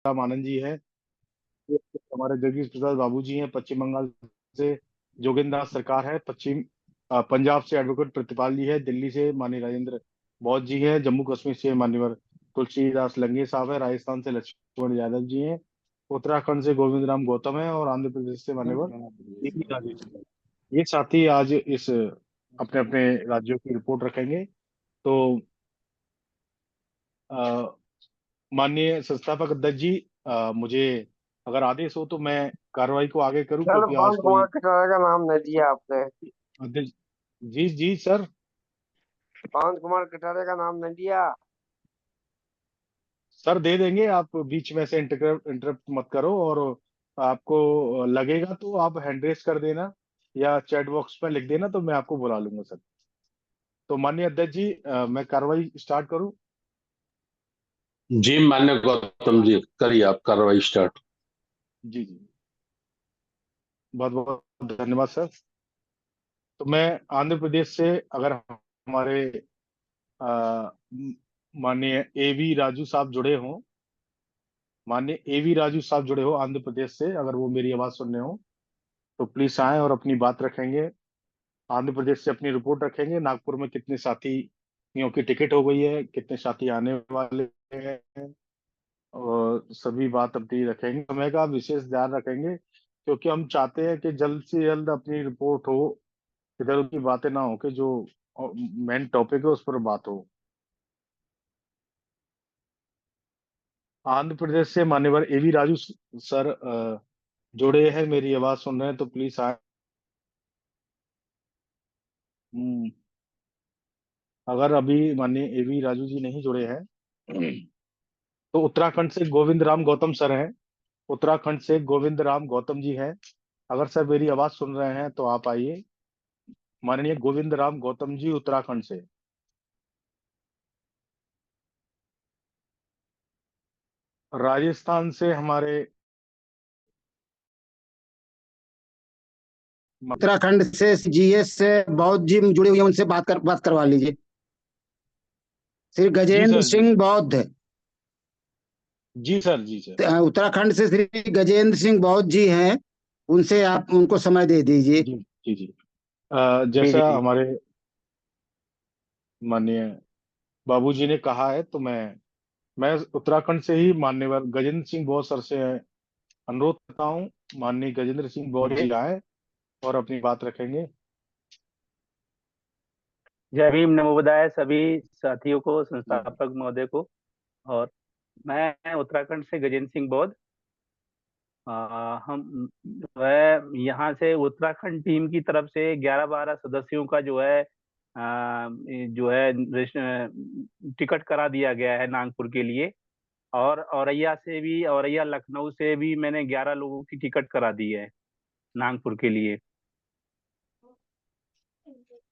राम आनंद जी है, हमारे जगदीश प्रसाद बाबू जी हैं पश्चिम बंगाल से, जोगेंद्र नाथ सरकार है पंजाब से, एडवोकेट प्रतिपाल जी है, दिल्ली से माननीय राजेंद्र बौद्ध जी है, जम्मू कश्मीर से माननीय तुलसीदास लंगे साहब है, राजस्थान से लक्ष्मण यादव जी हैं, उत्तराखंड से गोविंद राम गौतम है और आंध्र प्रदेश से माननीय ईवी राजू जी हैं। ये साथी आज इस अपने अपने राज्यों की रिपोर्ट रखेंगे। तो अ, माननीय संस्थापक अध्यक्ष जी, मुझे अगर आदेश हो तो मैं कार्रवाई को आगे करूं, सर, क्योंकि आज पांच कोई कुमार कटारे का नाम नहीं दिया आपने। अध्यक्ष। जी जी सर। पांच कुमार कटारे का नाम नहीं दिया। सर दे देंगे, आप बीच में से इंटरप्ट मत करो, और आपको लगेगा तो आप हैंड रेस कर देना या चैट बॉक्स में लिख देना, तो मैं आपको बुला लूंगा सर। तो माननीय अध्यक्ष जी, मैं कार्रवाई स्टार्ट करूं? जी मान्य गौतम जी, करिए आप कार्रवाई स्टार्ट। जी जी, बहुत बहुत धन्यवाद सर। तो मैं आंध्र प्रदेश से, अगर हमारे अ, माननीय एवी राजू साहब जुड़े हों, माननीय एवी राजू साहब जुड़े हो आंध्र प्रदेश से, अगर वो मेरी आवाज सुन रहे हो तो प्लीज आए और अपनी बात रखेंगे। आंध्र प्रदेश से अपनी रिपोर्ट रखेंगे, नागपुर में कितने साथियों की टिकट हो गई है, कितने साथी आने वाले हैं, और सभी बात अपनी रखेंगे। समय का विशेष ध्यान रखेंगे, क्योंकि हम चाहते हैं कि जल्द से जल्द अपनी रिपोर्ट हो, इधर उधर की बातें ना हो, कि जो मेन टॉपिक है उस पर बात हो। आंध्र प्रदेश से मान्यवर एवी राजू सर जुड़े हैं, मेरी आवाज सुन रहे हैं तो प्लीज आए। हम्म, अगर अभी माननीय एवी राजू जी नहीं जुड़े हैं तो उत्तराखंड से गोविंद राम गौतम सर हैं, उत्तराखंड से गोविंद राम गौतम जी हैं। अगर सर मेरी आवाज सुन रहे हैं तो आप आइए, माननीय गोविंद राम गौतम जी उत्तराखंड से। राजस्थान से हमारे उत्तराखंड से जीएस से बौद्ध जी जुड़े हुए हैं, उनसे बात करवा लीजिए। श्री जी गजेंद्र सर, जी सिंह सर, बौद्ध, जी सर, जी सर, उत्तराखंड से श्री गजेंद्र सिंह बौद्ध जी हैं, उनसे आप उनको समय दे दीजिए। जी जी जी। जी जैसा जी। हमारे माननीय बाबूजी ने कहा है, तो मैं उत्तराखंड से ही मान्यवर गजेंद्र सिंह बौद्ध सर से अनुरोध करता हूँ, माननीय गजेंद्र सिंह बौद्ध जी जी आए और अपनी बात रखेंगे। जय भीम, नमो बुद्धाय सभी साथियों को, जी संस्थापक महोदय को। और मैं उत्तराखंड से गजेंद्र सिंह बौद्ध। हम जो है यहाँ से उत्तराखंड टीम की तरफ से 11-12 सदस्यों का जो है टिकट करा दिया गया है नागपुर के लिए। और औरैया से भी, औरैया लखनऊ से भी मैंने 11 लोगों की टिकट करा दी है नागपुर के लिए।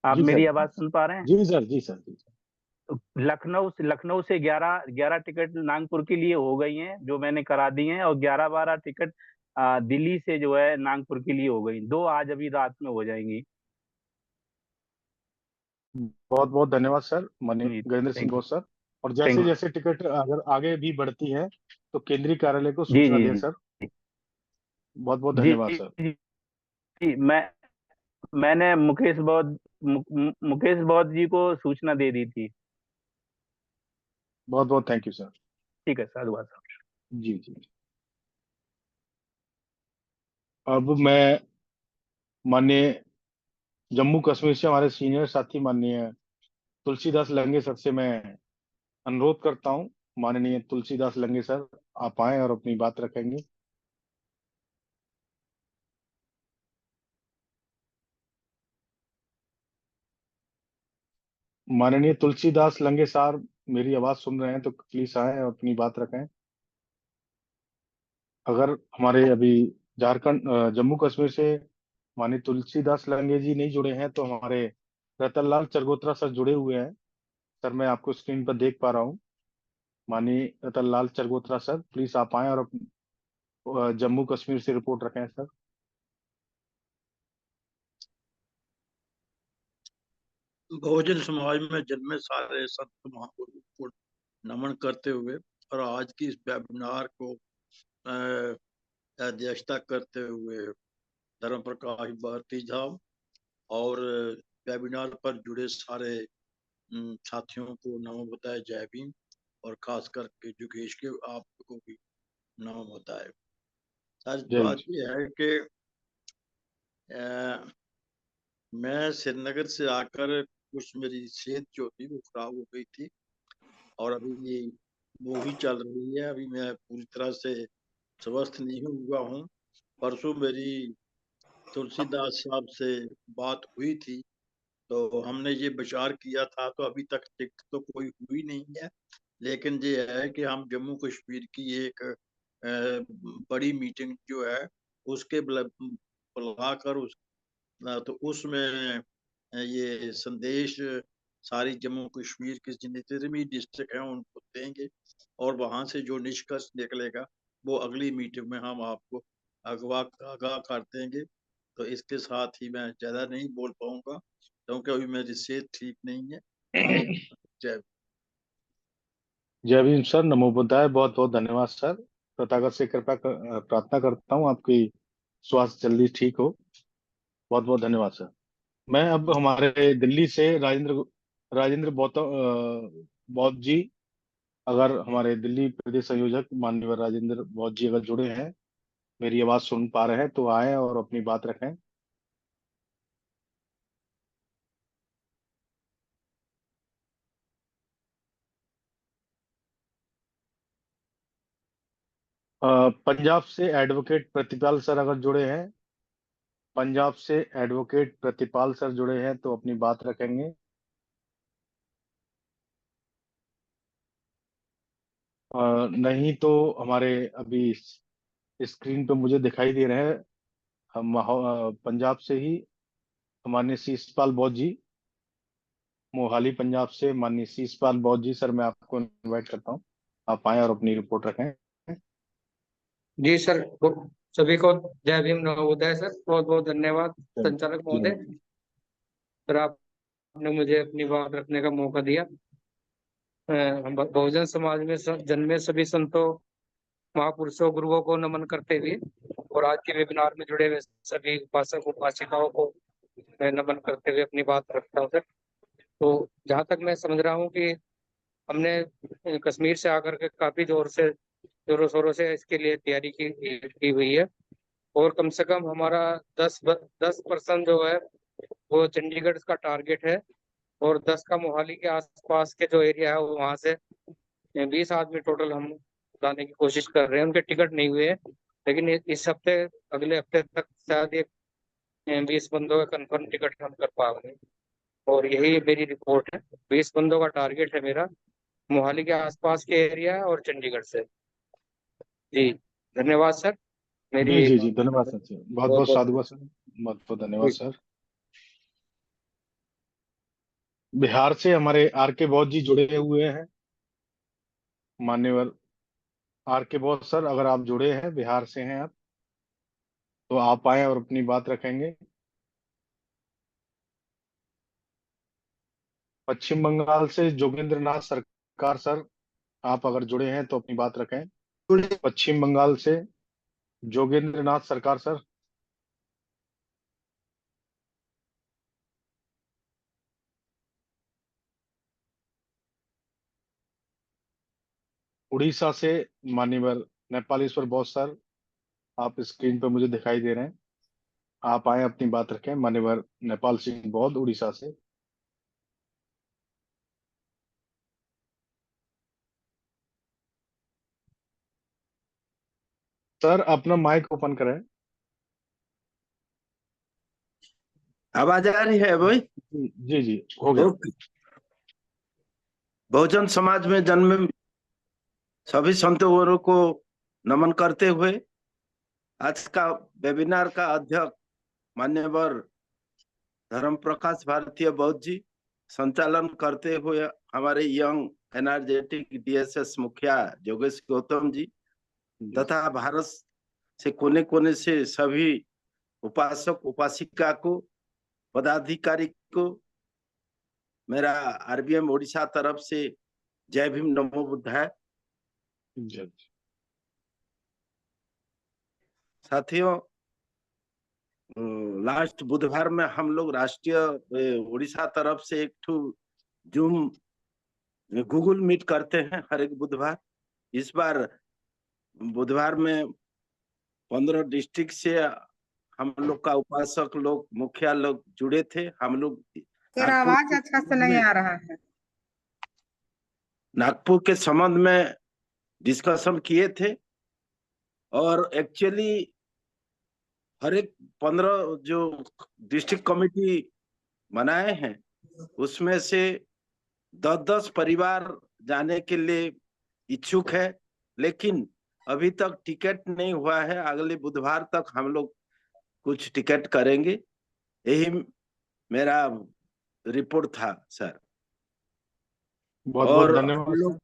आप जी सर, मेरी आवाज सुन पा रहे हैं? जी सर, जी सर, जी सर। लखनऊ से 11 टिकट नागपुर के लिए हो गई हैं, जो मैंने करा दी हैं। और 11-12 टिकट दिल्ली से जो है नागपुर के लिए हो गई। 2 आज अभी रात में हो जाएंगी। बहुत बहुत धन्यवाद सर, माननीय ji, Gajendra Singh thank you. Gaur sir. और थैंक जैसे जैसे टिकट अगर आगे भी बढ़ती है तो केंद्रीय कार्यालय को जी सूचना जी दें सर। बहुत बहुत जी धन्यवाद जी सर। जी जी। मैंने मुकेश बौद्ध जी को सूचना दे दी थी। बहुत बहुत थैंक यू सर। ठीक है, साधुवाद साहब। जी जी। अब मैं माननीय जम्मू कश्मीर से हमारे सीनियर साथी माननीय तुलसीदास लंगे सर से मैं अनुरोध करता हूँ, माननीय तुलसीदास लंगे सर, आप आए और अपनी बात रखेंगे। माननीय तुलसीदास लंगे सर मेरी आवाज सुन रहे हैं तो प्लीज आए और अपनी बात रखें। अगर हमारे अभी झारखंड जम्मू कश्मीर से माननीय तुलसीदास लंगे जी नहीं जुड़े हैं तो हमारे रतनलाल चरगोत्रा सर जुड़े हुए हैं। सर मैं आपको स्क्रीन पर देख पा रहा हूँ, माननीय रतनलाल चरगोत्रा सर, प्लीज आप आए और जम्मू कश्मीर से रिपोर्ट रखें सर। बहुजन समाज में जन्मे सारे संत महापुरुषों को नमन करते हुए और आज की इस वेबिनार को अध्यक्षता करते हुए धर्म प्रकाश भारती साहब और वेबिनार पर जुड़े सारे साथियों को नमो बताए, जय भीम, और खास करके जुगेश के आपको भी नमो बताए। सच बात यह है कि मैं श्रीनगर से आकर कुछ मेरी सेहत जो थी वो खराब हो गई थी और अभी वो भी चल रही है। अभी मैं पूरी तरह से स्वस्थ नहीं हुआ हूँ। परसों मेरी तुलसीदास साहब से बात हुई थी तो हमने ये विचार किया था, तो अभी तक टिकट तो कोई हुई नहीं है, लेकिन ये है कि हम जम्मू कश्मीर की एक बड़ी मीटिंग जो है उसके बुलाकर तो उसमें ये संदेश सारी जम्मू कश्मीर के जितने भी डिस्ट्रिक्ट हैं उनको देंगे और वहां से जो निष्कर्ष निकलेगा वो अगली मीटिंग में हम आपको आगाह कर देंगे। तो इसके साथ ही मैं ज्यादा नहीं बोल पाऊंगा क्योंकि अभी मेरी सेहत ठीक नहीं है। जय जय भीम सर, नमो बुद्धाय। बहुत बहुत धन्यवाद सर। तथागत से प्रार्थना करता हूँ आपकी स्वास्थ्य जल्दी ठीक हो। बहुत बहुत धन्यवाद सर। मैं अब हमारे दिल्ली से राजेंद्र राजेंद्र बौद्ध जी, अगर हमारे दिल्ली प्रदेश संयोजक माननीय राजेंद्र बौद्ध जी अगर जुड़े हैं, मेरी आवाज सुन पा रहे हैं, तो आए और अपनी बात रखें। पंजाब से एडवोकेट प्रतिपाल सर अगर जुड़े हैं, पंजाब से एडवोकेट प्रतिपाल सर जुड़े हैं तो अपनी बात रखेंगे। नहीं तो हमारे अभी स्क्रीन पे मुझे दिखाई दे रहे हैं पंजाब से ही माननीय शीशपाल बौद्ध जी, मोहाली पंजाब से माननीय शीशपाल बौद्ध जी। सर मैं आपको इनवाइट करता हूँ, आप आए और अपनी रिपोर्ट रखें। जी सर, सभी को जय भीम नवोदय सर। बहुत बहुत धन्यवाद संचालक महोदय, सर आपने मुझे अपनी बात रखने का मौका दिया। हम बहुजन समाज में जन्मे सभी संतों, महापुरुषों, गुरुओं को नमन करते हुए और आज के वेबिनार में जुड़े हुए सभी उपासक उपासिकाओं को मैं नमन करते हुए अपनी बात रखता हूँ सर। तो जहाँ तक मैं समझ रहा हूँ कि हमने कश्मीर से आकर के काफी जोरों शोरों से इसके लिए तैयारी की हुई है और कम से कम हमारा 10% जो है वो चंडीगढ़ का टारगेट है और 10 का मोहाली के आसपास के जो एरिया है वहां से 20 आदमी टोटल हम लाने की कोशिश कर रहे हैं। उनके टिकट नहीं हुए हैं, लेकिन इस हफ्ते अगले हफ्ते तक शायद एक 20 बंदों का कंफर्म टिकट हम कर पाएंगे और यही मेरी रिपोर्ट है। 20 बंदों का टारगेट है मेरा, मोहाली के आसपास के एरिया और चंडीगढ़ से। जी धन्यवाद सर। जी मेरी जी जी, धन्यवाद सर। बहुत बहुत बहुत बहुत साधुवाद सर, बहुत बहुत धन्यवाद सर। बिहार से हमारे आर के बौद्ध जी जुड़े हुए हैं। मान्यवर आर के बौद्ध सर, अगर आप जुड़े हैं, बिहार से हैं आप, तो आप आए और अपनी बात रखेंगे। पश्चिम बंगाल से जोगेंद्र नाथ सरकार सर, आप अगर जुड़े हैं तो अपनी बात रखें। पश्चिम बंगाल से जोगेंद्र नाथ सरकार सर। उड़ीसा से मान्यवर नेपालेश्वर बौद्ध सर, आप स्क्रीन पर मुझे दिखाई दे रहे हैं, आप आए अपनी बात रखें। मान्यवर नेपाल सिंह बौद्ध, उड़ीसा से। सर अपना माइक ओपन करें। आवाज आ रही है भाई? जी जी, हो गया। बहुजन समाज में जन्मे सभी संतों को नमन करते हुए आज का वेबिनार का अध्यक्ष मान्यवर धर्म प्रकाश भारतीय बौद्ध जी, संचालन करते हुए हमारे यंग एनर्जेटिक डीएसएस मुखिया योगेश गौतम जी तथा भारत से कोने कोने से सभी उपासक उपासिका को, पदाधिकारी को मेरा आरबीएम ओडिशा तरफ से जय भीम नमो बुद्धाय। साथियों, लास्ट बुधवार में हम लोग राष्ट्रीय उड़ीसा तरफ से एक ठो जूम गूगल मीट करते हैं हर एक बुधवार। इस बार बुधवार में 15 डिस्ट्रिक्ट से हम लोग का उपासक लोग, मुखिया लोग जुड़े थे। हम लोग सर आवाज अच्छा से नहीं आ रहा है। नागपुर के संबंध में डिस्कशन किए थे और एक्चुअली हर एक 15 जो डिस्ट्रिक्ट कमेटी बनाए हैं उसमें से 10-10 परिवार जाने के लिए इच्छुक है, लेकिन अभी तक टिकट नहीं हुआ है। अगले बुधवार तक हम लोग कुछ टिकट करेंगे। यही मेरा रिपोर्ट था सर। बहुत बहुत और धन्यवाद सर।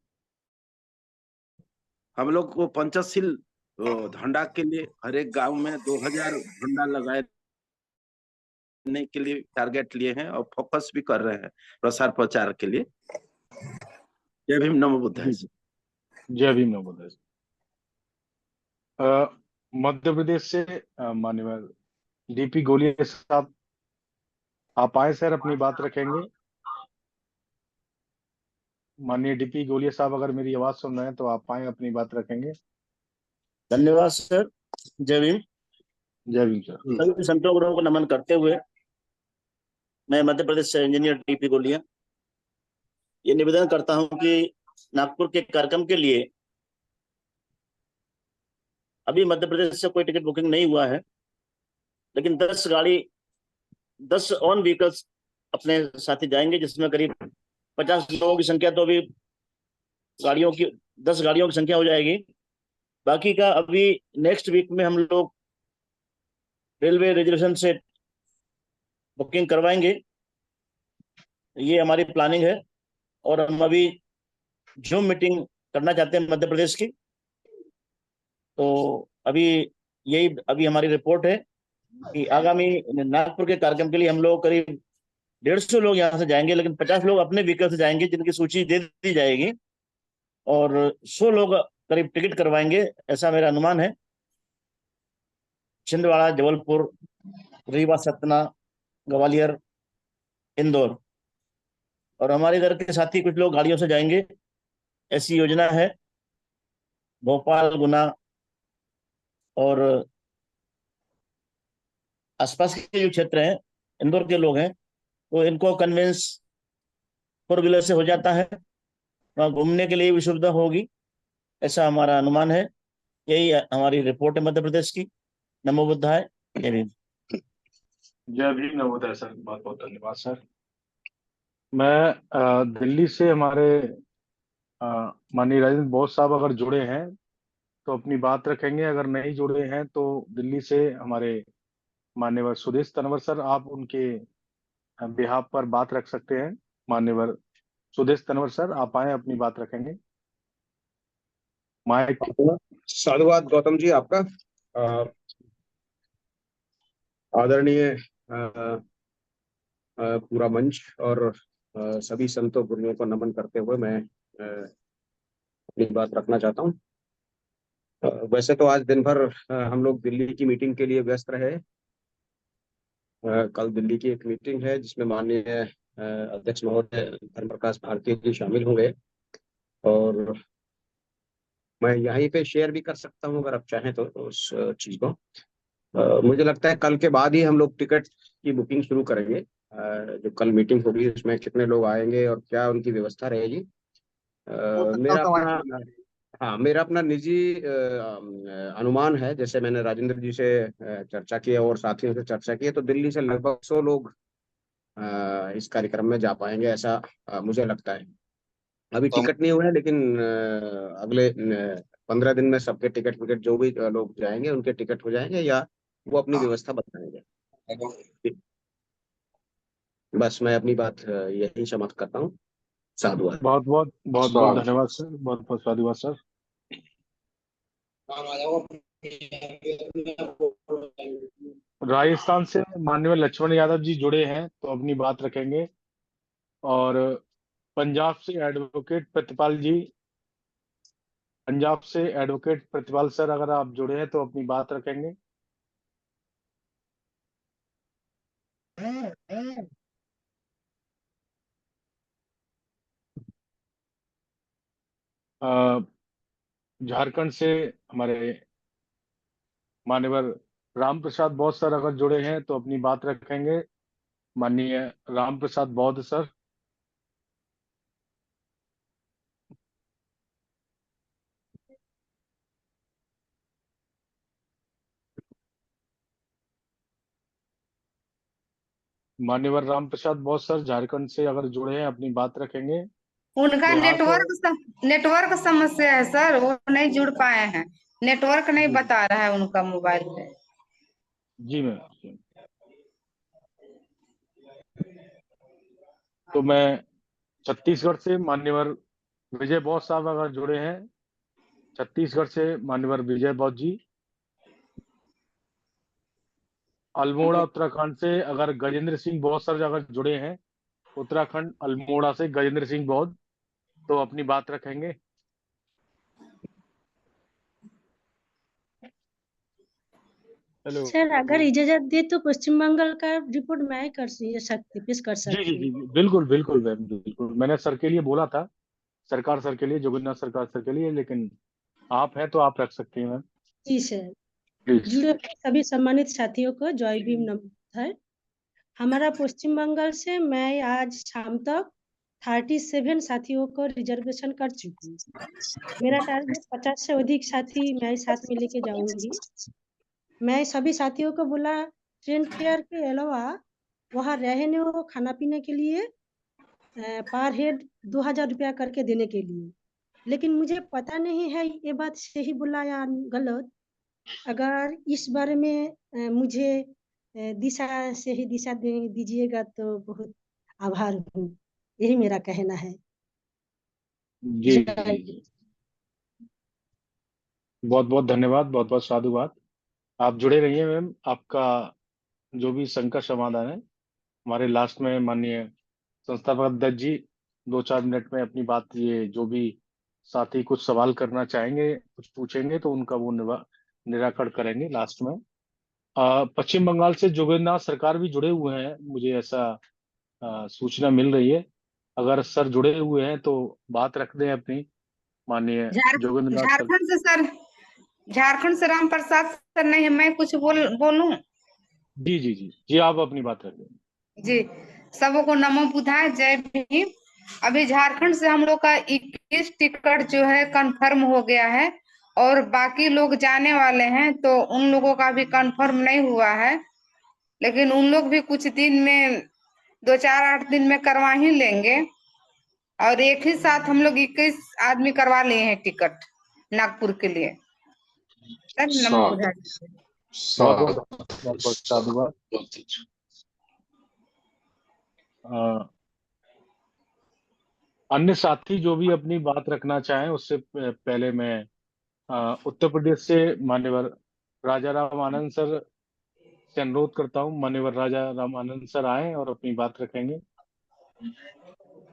हम लोग को पंचशील झंडा के लिए हर एक गांव में 2000 झंडा लगाने के लिए टारगेट लिए हैं और फोकस भी कर रहे हैं प्रसार प्रचार के लिए। जय भीम, नमो बुद्धाय। जय भीम, नमो बुद्धाय। मध्य प्रदेश से माननीय डीपी गोलिया साहब, आप आए सर, अपनी बात रखेंगे। माननीय डीपी गोलिया साहब, अगर मेरी आवाज सुन रहे हैं तो आप आए, अपनी बात रखेंगे। धन्यवाद सर। जय भीम। जय भीम सर। सभी संतों गुरुओं को नमन करते हुए मैं मध्य प्रदेश से इंजीनियर डीपी गोलिया ये निवेदन करता हूं कि नागपुर के कार्यक्रम के लिए अभी मध्य प्रदेश से कोई टिकट बुकिंग नहीं हुआ है, लेकिन 10 ऑन व्हीकल्स अपने साथी जाएंगे, जिसमें करीब 50 लोगों की संख्या, तो अभी 10 गाड़ियों की संख्या हो जाएगी। बाकी का अभी नेक्स्ट वीक में हम लोग रेलवे रिजर्वेशन से बुकिंग करवाएंगे। ये हमारी प्लानिंग है और हम अभी जूम मीटिंग करना चाहते हैं मध्य प्रदेश की। तो अभी हमारी रिपोर्ट है कि आगामी नागपुर के कार्यक्रम के लिए हम लोग करीब 150 लोग यहाँ से जाएंगे, लेकिन 50 लोग अपने व्हीकल से जाएंगे, जिनकी सूची दे दी जाएगी, और 100 लोग करीब टिकट करवाएंगे, ऐसा मेरा अनुमान है। छिंदवाड़ा, जबलपुर, रीवा, सतना, ग्वालियर, इंदौर, और हमारे इधर के साथी कुछ लोग गाड़ियों से जाएंगे, ऐसी योजना है। भोपाल, गुना और आसपास के जो क्षेत्र हैं, इंदौर के लोग हैं, तो इनको कन्वेंस 4 व्हीलर से हो जाता है, वहाँ घूमने के लिए भी सुविधा होगी, ऐसा हमारा अनुमान है। यही हमारी रिपोर्ट है मध्य प्रदेश की। नमो बुद्धाय। जय भीम। जय भीम, नमो बुद्धाय सर। बहुत बहुत धन्यवाद सर। मैं दिल्ली से हमारे माननीय राजेंद्र बोस साहब अगर जुड़े हैं तो अपनी बात रखेंगे, अगर नहीं जुड़े हैं तो दिल्ली से हमारे मान्यवर सुदेश तनवर सर, आप उनके बिहाफ पर बात रख सकते हैं। मान्यवर सुदेश तनवर सर, आप आए, अपनी बात रखेंगे। माइक। साधुवाद गौतम जी आपका। आदरणीय पूरा मंच और सभी संतों गुरुओं को नमन करते हुए मैं अपनी बात रखना चाहता हूँ। वैसे तो आज दिन भर हम लोग दिल्ली की मीटिंग के लिए व्यस्त रहे। कल दिल्ली की एक मीटिंग है जिसमें माननीय अध्यक्ष महोदय धर्म प्रकाश भारती जी शामिल होंगे, और मैं यहीं पे शेयर भी कर सकता हूँ अगर आप चाहें तो उस चीज को। मुझे लगता है कल के बाद ही हम लोग टिकट की बुकिंग शुरू करेंगे। जो कल मीटिंग होगी उसमें कितने लोग आएंगे और क्या उनकी व्यवस्था रहेगी। मेरा अपना निजी अनुमान है, जैसे मैंने राजेंद्र जी से चर्चा की और साथियों से चर्चा की है, तो दिल्ली से लगभग 100 लोग इस कार्यक्रम में जा पाएंगे, ऐसा मुझे लगता है। अभी टिकट नहीं हुए हैं, लेकिन अगले 15 दिन में सबके टिकट विकेट जो भी लोग जाएंगे उनके टिकट हो जाएंगे, या वो अपनी व्यवस्था बताएंगे। बस मैं अपनी बात यही समाप्त करता हूँ। साधुवाद। बहुत बहुत बहुत बहुत धन्यवाद सर। बहुत बहुत साधुवाद सर। राजस्थान से माननीय लक्ष्मण यादव जी जुड़े हैं, तो अपनी बात रखेंगे। और पंजाब से एडवोकेट प्रतिपाल जी, पंजाब से एडवोकेट प्रतिपाल सर, अगर आप जुड़े हैं तो अपनी बात रखेंगे। झारखंड से हमारे मान्यवर राम प्रसाद बौद्ध सर अगर जुड़े हैं तो अपनी बात रखेंगे। माननीय राम प्रसाद बौद्ध सर। मान्यवर राम प्रसाद बौद्ध सर झारखंड से अगर जुड़े हैं अपनी बात रखेंगे। उनका लोहार नेटवर्क समस्या है सर, वो नहीं जुड़ पाए हैं। नेटवर्क नहीं जी बता रहा है उनका मोबाइल पे। जी मैम। तो मैं छत्तीसगढ़ से मान्यवर विजय बौद्ध साहब अगर जुड़े हैं, छत्तीसगढ़ से मान्यवर विजय बौद्ध जी। अल्मोड़ा उत्तराखंड से अगर गजेंद्र सिंह बौद्ध सर अगर जुड़े हैं, उत्तराखंड अल्मोड़ा से गजेंद्र सिंह बौद्ध, तो अपनी बात रखेंगे। हेलो सर, अगर इजाजत दे तो पश्चिम बंगाल का रिपोर्ट मैं कर सकती पेश कर जी जी सकती जी हूँ। बिल्कुल बिल्कुल मैम, बिल्कुल। मैंने सर के लिए बोला था, सरकार सर के लिए, जोगिंदर सरकार सर के लिए, लेकिन आप हैं तो आप रख सकती हैं मैम, जी सर। प्लीज। जुड़े हुए सभी सम्मानित साथियों को जय भीम नमस्कार। हमारा पश्चिम बंगाल से मैं आज शाम तक 37 साथियों को रिजर्वेशन कर चुकी हूँ। मेरा टारगेट 50 से अधिक साथी मैं साथ में लेके जाऊंगी। मैं सभी साथियों को बोला ट्रेन फेयर के अलावा वहाँ रहने और खाना पीने के लिए पर हेड 2000 रुपया करके देने के लिए, लेकिन मुझे पता नहीं है ये बात सही बोला या गलत। अगर इस बारे में मुझे दिशा सही दिशा दीजिएगा तो बहुत आभार हूँ। यही मेरा कहना है। जी जी जी, बहुत बहुत धन्यवाद, बहुत बहुत साधुवाद। आप जुड़े रहिए मैम, आपका जो भी संकट समाधान है। हमारे लास्ट में माननीय संस्थापक अध्यक्ष जी 2-4 मिनट में अपनी बात, ये जो भी साथी कुछ सवाल करना चाहेंगे, कुछ पूछेंगे, तो उनका वो निराकरण करेंगे लास्ट में। पश्चिम बंगाल से जोगेंद्र सरकार भी जुड़े हुए हैं, मुझे ऐसा सूचना मिल रही है। अगर सर जुड़े हुए हैं तो बात रख दें अपनी, माननीय जोगेंद्र नाथ सर। झारखंड से सर, झारखंड से राम प्रसाद सर नहीं है। मैं कुछ बोलूं? जी जी जी जी, आप अपनी बात रख दें। जी, सबको नमो बुधाय, जय भीम। अभी झारखंड से हम लोग का 21 टिकट जो है कंफर्म हो गया है और बाकी लोग जाने वाले हैं, तो उन लोगों का भी कंफर्म नहीं हुआ है, लेकिन उन लोग भी कुछ दिन में 2-4-8 दिन में करवा ही लेंगे। और एक ही साथ हम लोग 21 आदमी करवा लिए हैं टिकट नागपुर के लिए। सर नमो बुधाय। बहुत बहुत बहुत बहुत साधुवाद। अन्य साथी जो भी अपनी बात रखना चाहें, उससे पहले मैं उत्तर प्रदेश से मान्यवर राजा राम आनंद सर से अनुरोध करता हूं। मान्यवर राजा राम आनंद सर आए और अपनी बात रखेंगे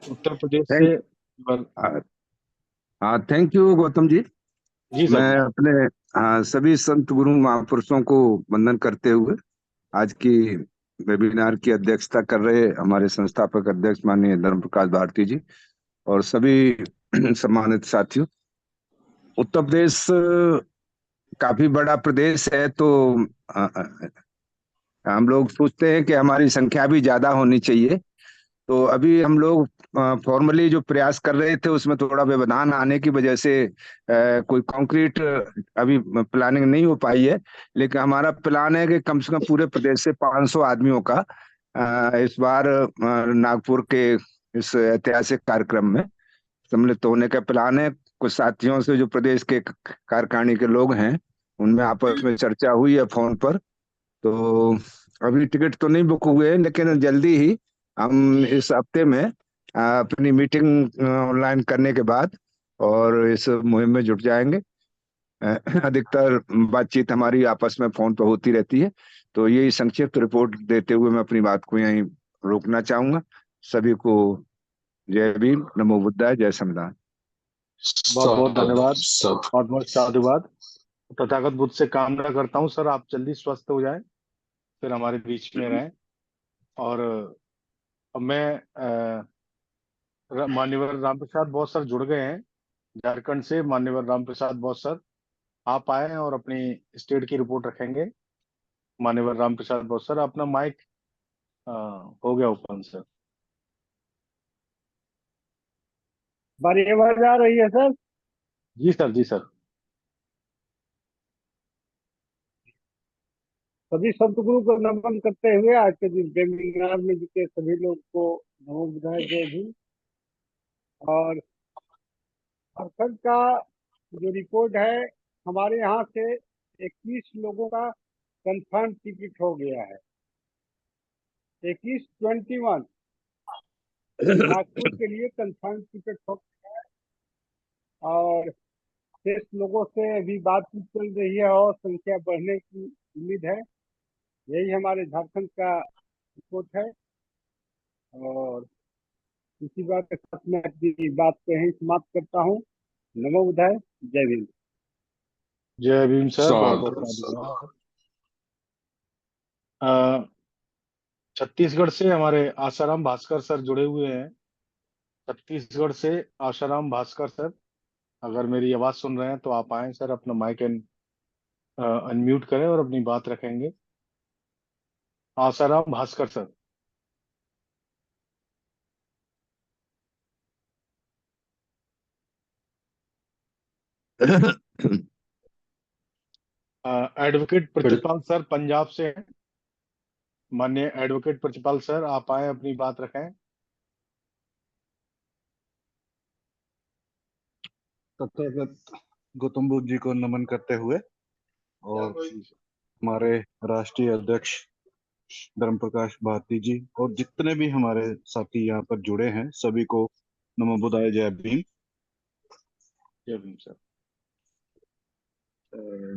उत्तर प्रदेश से। Thank you Gautam ji. जी सर। मैं अपने सभी संत गुरु महापुरुषों को वंदन करते हुए आज की वेबिनार की अध्यक्षता कर रहे हमारे संस्थापक अध्यक्ष माननीय धर्म प्रकाश भारती जी और सभी सम्मानित साथियों। उत्तर प्रदेश काफी बड़ा प्रदेश है, तो हम लोग सोचते हैं कि हमारी संख्या भी ज्यादा होनी चाहिए। तो अभी हम लोग फॉर्मली जो प्रयास कर रहे थे उसमें थोड़ा व्यवधान आने की वजह से कोई कॉन्क्रीट अभी प्लानिंग नहीं हो पाई है, लेकिन हमारा प्लान है कि कम से कम पूरे प्रदेश से 500 आदमियों का इस बार नागपुर के इस ऐतिहासिक कार्यक्रम में सम्मिलित होने का प्लान है। कुछ साथियों से जो प्रदेश के कार्यकारिणी के लोग हैं उनमें आपस में चर्चा हुई है फोन पर। तो अभी टिकट तो नहीं बुक हुए हैं, लेकिन जल्दी ही हम इस हफ्ते में अपनी मीटिंग ऑनलाइन करने के बाद और इस मुहिम में जुट जाएंगे। अधिकतर बातचीत हमारी आपस में फोन पर होती रहती है। तो यही संक्षिप्त रिपोर्ट देते हुए मैं अपनी बात को यहीं रोकना चाहूंगा। सभी को जय भीम, नमो बुद्धाय, जय संविधान। बहुत बहुत धन्यवाद, बहुत बहुत साधुवाद। तथागत बुद्ध से कामना करता हूँ सर आप जल्दी स्वस्थ हो जाए, फिर हमारे बीच में रहें। और अब मैं मान्यवर रामप्रसाद बौद्ध सर जुड़ गए हैं झारखंड से। मान्यवर रामप्रसाद बौद्ध सर, आप आए हैं और अपनी स्टेट की रिपोर्ट रखेंगे। मान्यवर रामप्रसाद बौद्ध सर, अपना माइक हो गया ओपन सर। हमारी आवाज आ रही है सर? जी सर, जी सर। सभी संत गुरु को नमन करते हुए आज के दिन वेबिनार में जुटे सभी लोग को नमो बुद्धाय, जय भीम। और झारखंड का जो रिपोर्ट है, हमारे यहाँ से 21 लोगों का कंफर्म टिकट हो गया है। 21 नागपुर के लिए कंफर्म टिकट हो गया है और शेष लोगों से अभी बातचीत चल रही है और संख्या बढ़ने की उम्मीद है। यही हमारे झारखंड का रिपोर्ट है और इसी बात के साथ मैं अपनी बात को यहीं समाप्त करता हूँ। नमो बुद्धाय, जय भीम। जय भीम सर, बहुत साधु बहुत साधु। धन्यवाद। छत्तीसगढ़ से हमारे आसाराम भास्कर सर जुड़े हुए हैं। छत्तीसगढ़ से आसाराम भास्कर सर, अगर मेरी आवाज सुन रहे हैं तो आप आए सर, अपना माइक एंड अनम्यूट करें और अपनी बात रखेंगे। Asaram Bhaskar sir. Advocate Pratipal sir Punjab से हैं। माननीय एडवोकेट प्रतिपाल सर, आप आए, अपनी बात रखें। तथागत गौतम बुद्ध जी को नमन करते हुए और हमारे राष्ट्रीय अध्यक्ष धर्म प्रकाश भारती जी और जितने भी हमारे साथी यहाँ पर जुड़े हैं सभी को नमो बुद्धाय, जय भीम। जय भीम सर।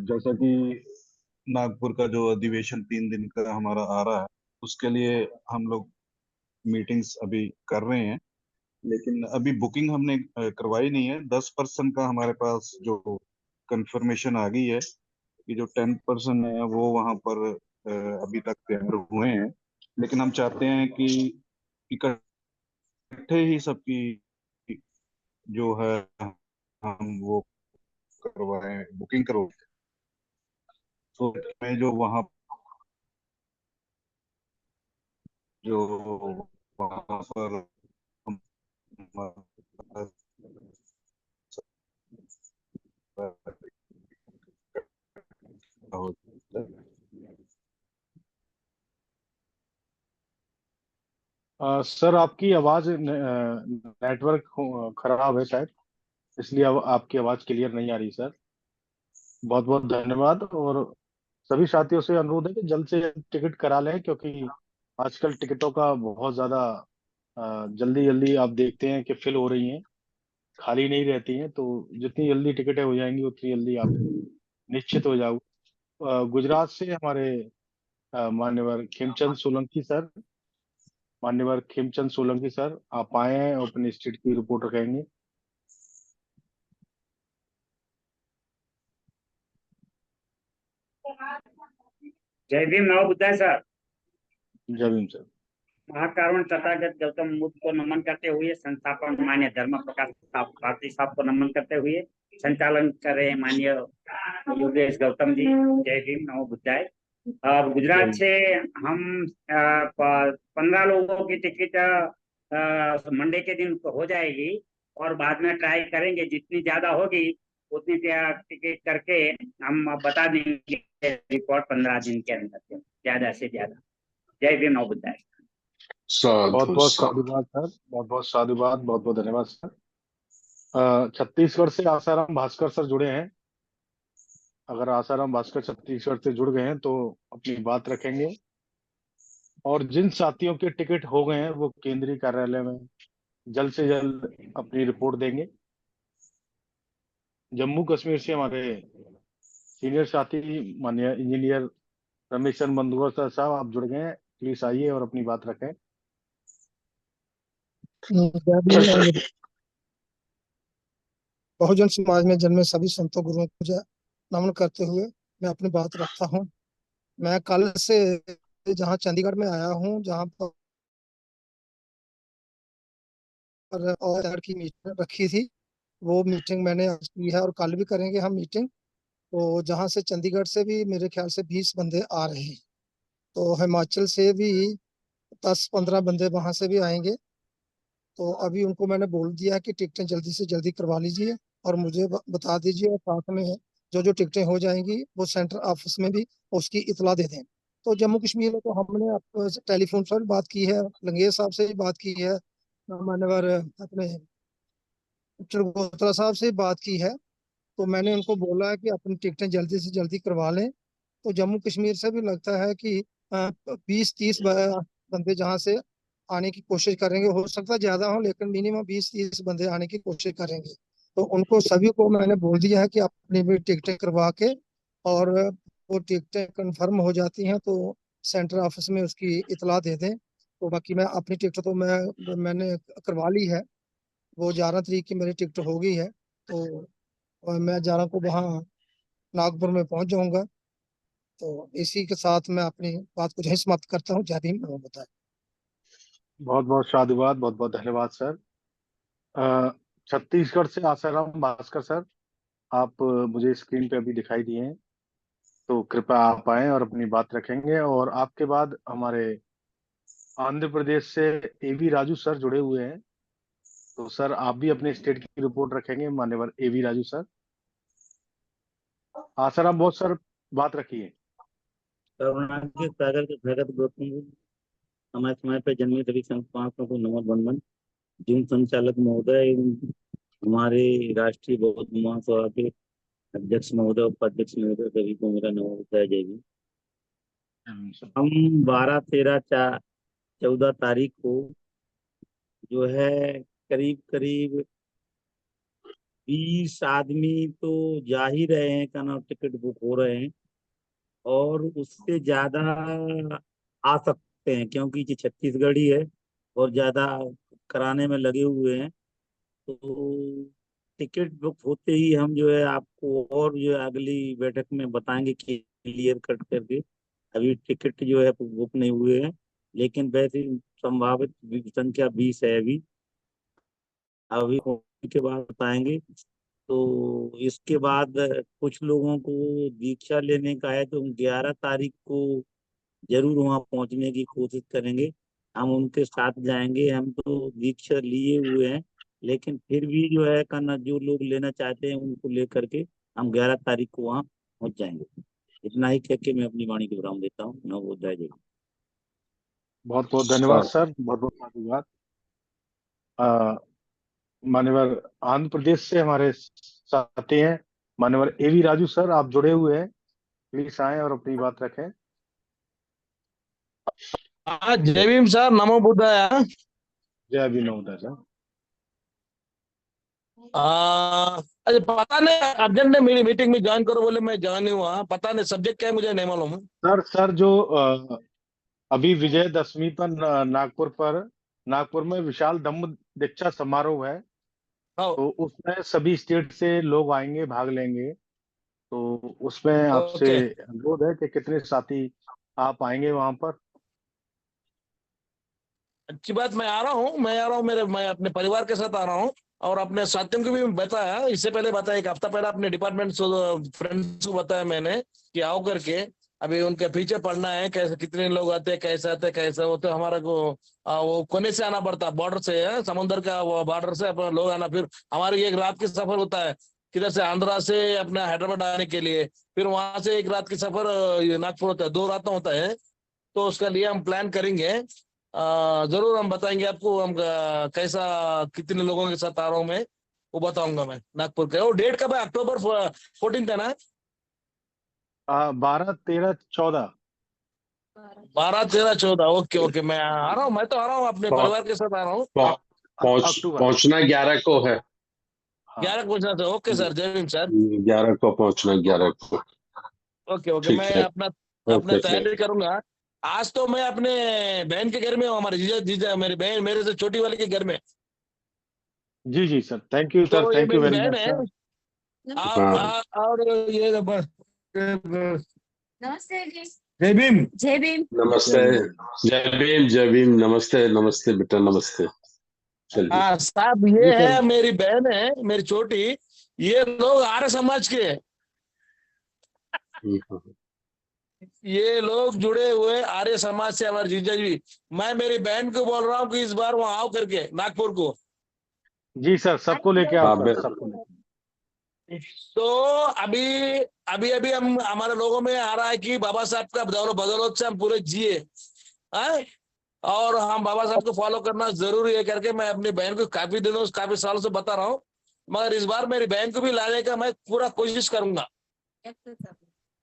जैसा कि नागपुर का जो अधिवेशन 3 दिन का हमारा आ रहा है उसके लिए हम लोग मीटिंग्स अभी कर रहे हैं, लेकिन अभी बुकिंग हमने करवाई नहीं है। 10% का हमारे पास जो कंफर्मेशन आ गई है कि जो 10% है वो वहां पर अभी तक तैयार हुए हैं, लेकिन हम चाहते हैं कि इकट्ठे ही सबकी जो है हम वो करवाएं, बुकिंग करो। तो मैं जो वहां पर हम सर, आपकी आवाज नेटवर्क खराब है शायद, इसलिए अब आपकी आवाज क्लियर नहीं आ रही सर। बहुत बहुत धन्यवाद। और सभी साथियों से अनुरोध है कि जल्द से जल्द टिकट करा लें, क्योंकि आजकल टिकटों का बहुत ज्यादा जल्दी जल्दी आप देखते हैं कि फिल हो रही हैं, खाली नहीं रहती हैं। तो जितनी जल्दी टिकटें हो जाएंगी उतनी जल्दी आप निश्चित हो जाओ। गुजरात से हमारे मान्यवर खेमचंद सोलंकी सर, मान्यवर खेमचंद सोलंकी सर, आप आए हैं और अपनी स्टेट की रिपोर्ट रखेंगे। जय भीम, नमो बुद्धाय सर। जय भीम सर। महाकारुण तथागत गौतम बुद्ध को नमन करते हुए, संस्थापक मान्य धर्म प्रकाश भारती साहब को नमन करते हुए, संचालन कर रहे माननीय योगेश गौतम जी, जय भीम, नमो बुद्धाय। गुजरात से हम 15 लोगों की टिकट मंडे के दिन हो जाएगी और बाद में ट्राई करेंगे, जितनी ज्यादा होगी उतनी टिकट करके हम बता देंगे रिपोर्ट 15 दिन के अंदर, ज्यादा से ज्यादा। जय भीम, नमो बुद्धाय। बहुत बहुत साधुवाद सर, बहुत बहुत साधुवाद, बहुत बहुत धन्यवाद सर। छत्तीसगढ़ से आसाराम भास्कर सर जुड़े हैं। अगर आसाराम भास्कर छत्तीसगढ़ से जुड़ गए हैं तो अपनी बात रखेंगे। और जिन साथियों के टिकट हो गए हैं वो केंद्रीय कार्यालय में जल्द से जल्द अपनी रिपोर्ट देंगे। जम्मू कश्मीर से हमारे सीनियर साथी माननीय इंजीनियर रमेश चंद्र बंदोपाध्याय साहब, आप जुड़ गए हैं, प्लीज आइए और अपनी बात रखें। बहुजन समाज में जन्मे सभी संतों गुरुओं को नमन करते हुए मैं अपनी बात रखता हूँ। मैं कल से जहाँ चंडीगढ़ में आया हूँ, जहाँ पर और की मीटिंग रखी थी, वो मीटिंग मैंने आज की है और कल भी करेंगे हम मीटिंग। तो जहाँ से चंडीगढ़ से भी मेरे ख्याल से 20 बंदे आ रहे हैं, तो हिमाचल से भी 10-15 बंदे वहां से भी आएंगे। तो अभी उनको मैंने बोल दिया कि टिकटें जल्दी से जल्दी करवा लीजिए और मुझे बता दीजिए, और साथ में जो जो टिकटें हो जाएंगी वो सेंटर ऑफिस में भी उसकी इतला दे दें। तो जम्मू कश्मीर में तो हमने टेलीफोन पर बात की है, लंगेश साहब से भी बात की है, मान्यवर अपने चरगोत्रा साहब से बात की है। तो मैंने उनको बोला है कि अपनी टिकटें जल्दी से जल्दी करवा लें। तो जम्मू कश्मीर से भी लगता है कि 20-30 बंदे जहाँ से आने की कोशिश करेंगे, हो सकता है ज्यादा हो लेकिन मिनिमम 20-30 बंदे आने की कोशिश करेंगे। तो उनको सभी को मैंने बोल दिया है कि अपनी भी टिकटें करवा के, और वो टिकटें कंफर्म हो जाती हैं तो सेंटर ऑफिस में उसकी इतला दे दें। तो बाकी मैं अपनी टिकट तो मैंने करवा ली है, वो 11 तारीख की मेरी टिकट हो गई है। तो मैं 11 को वहाँ नागपुर में पहुंच जाऊंगा। तो इसी के साथ मैं अपनी बात को यहीं समाप्त करता हूँ। जय भीम, नमो बुद्धाय। बहुत बहुत साधुवाद, बहुत बहुत धन्यवाद सर। अ, छत्तीसगढ़ से आसाराम भास्कर सर, आप मुझे स्क्रीन पे अभी दिखाई दिए हैं, तो कृपया आप आए और अपनी बात रखेंगे। और आपके बाद हमारे आंध्र प्रदेश से एवी राजू सर जुड़े हुए हैं, तो सर आप भी अपने स्टेट की रिपोर्ट रखेंगे, मान्यवर एवी राजू सर। आसाराम बोस सर, बात रखिए। करुणा के सागर के भगत गौतम जी, समय समय पर जन्मे सभी संस्थाओं को नमन वंदन। जिन संचालक महोदय एवं हमारे राष्ट्रीय बौद्ध महासभा के अध्यक्ष महोदय, उपाध्यक्ष महोदय, सभी को मेरा नमोदय, जय भीम। हम 12, 13, 14 तारीख को जो है करीब करीब 20 आदमी तो जा ही रहे हैं, का नाम टिकट बुक हो रहे हैं, और उससे ज्यादा आ सकते हैं क्योंकि ये छत्तीसगढ़ ही है और ज्यादा कराने में लगे हुए हैं। तो टिकट बुक होते ही हम जो है आपको और जो है अगली बैठक में बताएंगे क्लियर कट करके। अभी टिकट जो है बुक नहीं हुए हैं, लेकिन वैसे संभावित संख्या 20 है अभी होने के बाद बताएंगे। तो इसके बाद कुछ लोगों को दीक्षा लेने का है, तो हम 11 तारीख को जरूर वहां पहुंचने की कोशिश करेंगे। हम उनके साथ जाएंगे। हम तो दीक्षा लिए हुए हैं, लेकिन फिर भी जो है करना, जो लोग लेना चाहते हैं उनको लेकर के हम 11 तारीख को वहां पहुंच जाएंगे। इतना ही कह के मैं अपनी वाणी को विराम देता हूँ। नवोदय जय। बहुत बहुत धन्यवाद सर, बहुत बहुत धन्यवाद। मान्यवर आंध्र प्रदेश से हमारे साथी हैं मान्यवर एवी राजू सर, आप जुड़े हुए हैं, प्लीज आए और अपनी बात रखें। हाँ, जय भीम सर, नमो बुद्धाय। जय भीम, नमोदय सर। अरे पता नहीं, अर्जेंट ने मेरी मीटिंग में ज्वाइन करो बोले, मैं ज्वाइन नहीं हुआ। पता नहीं सब्जेक्ट क्या है, मुझे नहीं मालूम। सर जो अभी विजयदशमी पर नागपुर में विशाल धम्म दीक्षा समारोह है, तो उसमें सभी स्टेट से लोग आएंगे, भाग लेंगे। तो उसमें आपसे अनुरोध है कि कितने साथी आप आएंगे वहां पर। अच्छी बात, मैं आ रहा हूँ, मैं अपने परिवार के साथ आ रहा हूँ, और अपने साथियों को भी बताया। इससे पहले बताया, 1 हफ्ता पहले अपने डिपार्टमेंट फ्रेंड्स को बताया मैंने कि आओ करके। अभी उनके पीछे पड़ना है, कैसे कितने लोग आते हैं, कैसे आते हैं, कैसे होते। हमारा को वो कोने से आना पड़ता, बॉर्डर से, समुद्र का बॉर्डर से अपना लोग आना। फिर हमारी 1 रात की सफर होता है किधर से, आंध्रा से अपना हैदराबाद आने के लिए। फिर वहां से 1 रात की सफर नागपुर होता है, 2 रात होता है। तो उसका लिए हम प्लान करेंगे। जरूर हम बताएंगे आपको, हम कैसा, कितने लोगों के साथ आ रहा हूँ मैं, वो बताऊंगा मैं नागपुर का। और डेट कब है? अक्टूबर 14 है ना? 12, 13, 14। 12, 13, 14। ओके, मैं आ रहा हूँ, मैं तो आ रहा हूँ, अपने परिवार के साथ आ रहा हूँ। पहुंचना 11 को है। 11 को पहुंचना था। ओके सर, जय भीम सर। 11 को पहुंचना, 11 को। ओके, मैं अपना तैयारी करूंगा। आज तो मैं अपने बहन के घर में हूँ, हमारे जीजा मेरी बहन, मेरे से छोटी वाली के घर में। जी सर, थैंक यू सर, तो थैंक ये यू मेरी वेरी बहन मच है। सर। और ये नमस्ते जी। जय भीम। जय भीम। नमस्ते। जय भीम। नमस्ते नमस्ते बेटा, नमस्ते। चलिए। हाँ साहब, जी ये सर। है मेरी बहन है, मेरी छोटी। ये लोग आर्य समाज के हैं। ये लोग जुड़े हुए आर्य समाज से, हमारे जीजा जी। मैं मेरी बहन को बोल रहा हूँ कि इस बार वहां आओ करके नागपुर को। जी सर, सबको लेके आओ हाँ, सर, सबको लेके। तो अभी अभी अभी हम हमारे लोगों में आ रहा है कि बाबा साहब का बदौलत से हम पूरे जिए हैं, और हम बाबा साहब को फॉलो करना जरूरी है करके मैं अपनी बहन को काफी सालों से बता रहा हूँ। मगर इस बार मेरी बहन को भी लाने का मैं पूरा कोशिश करूंगा।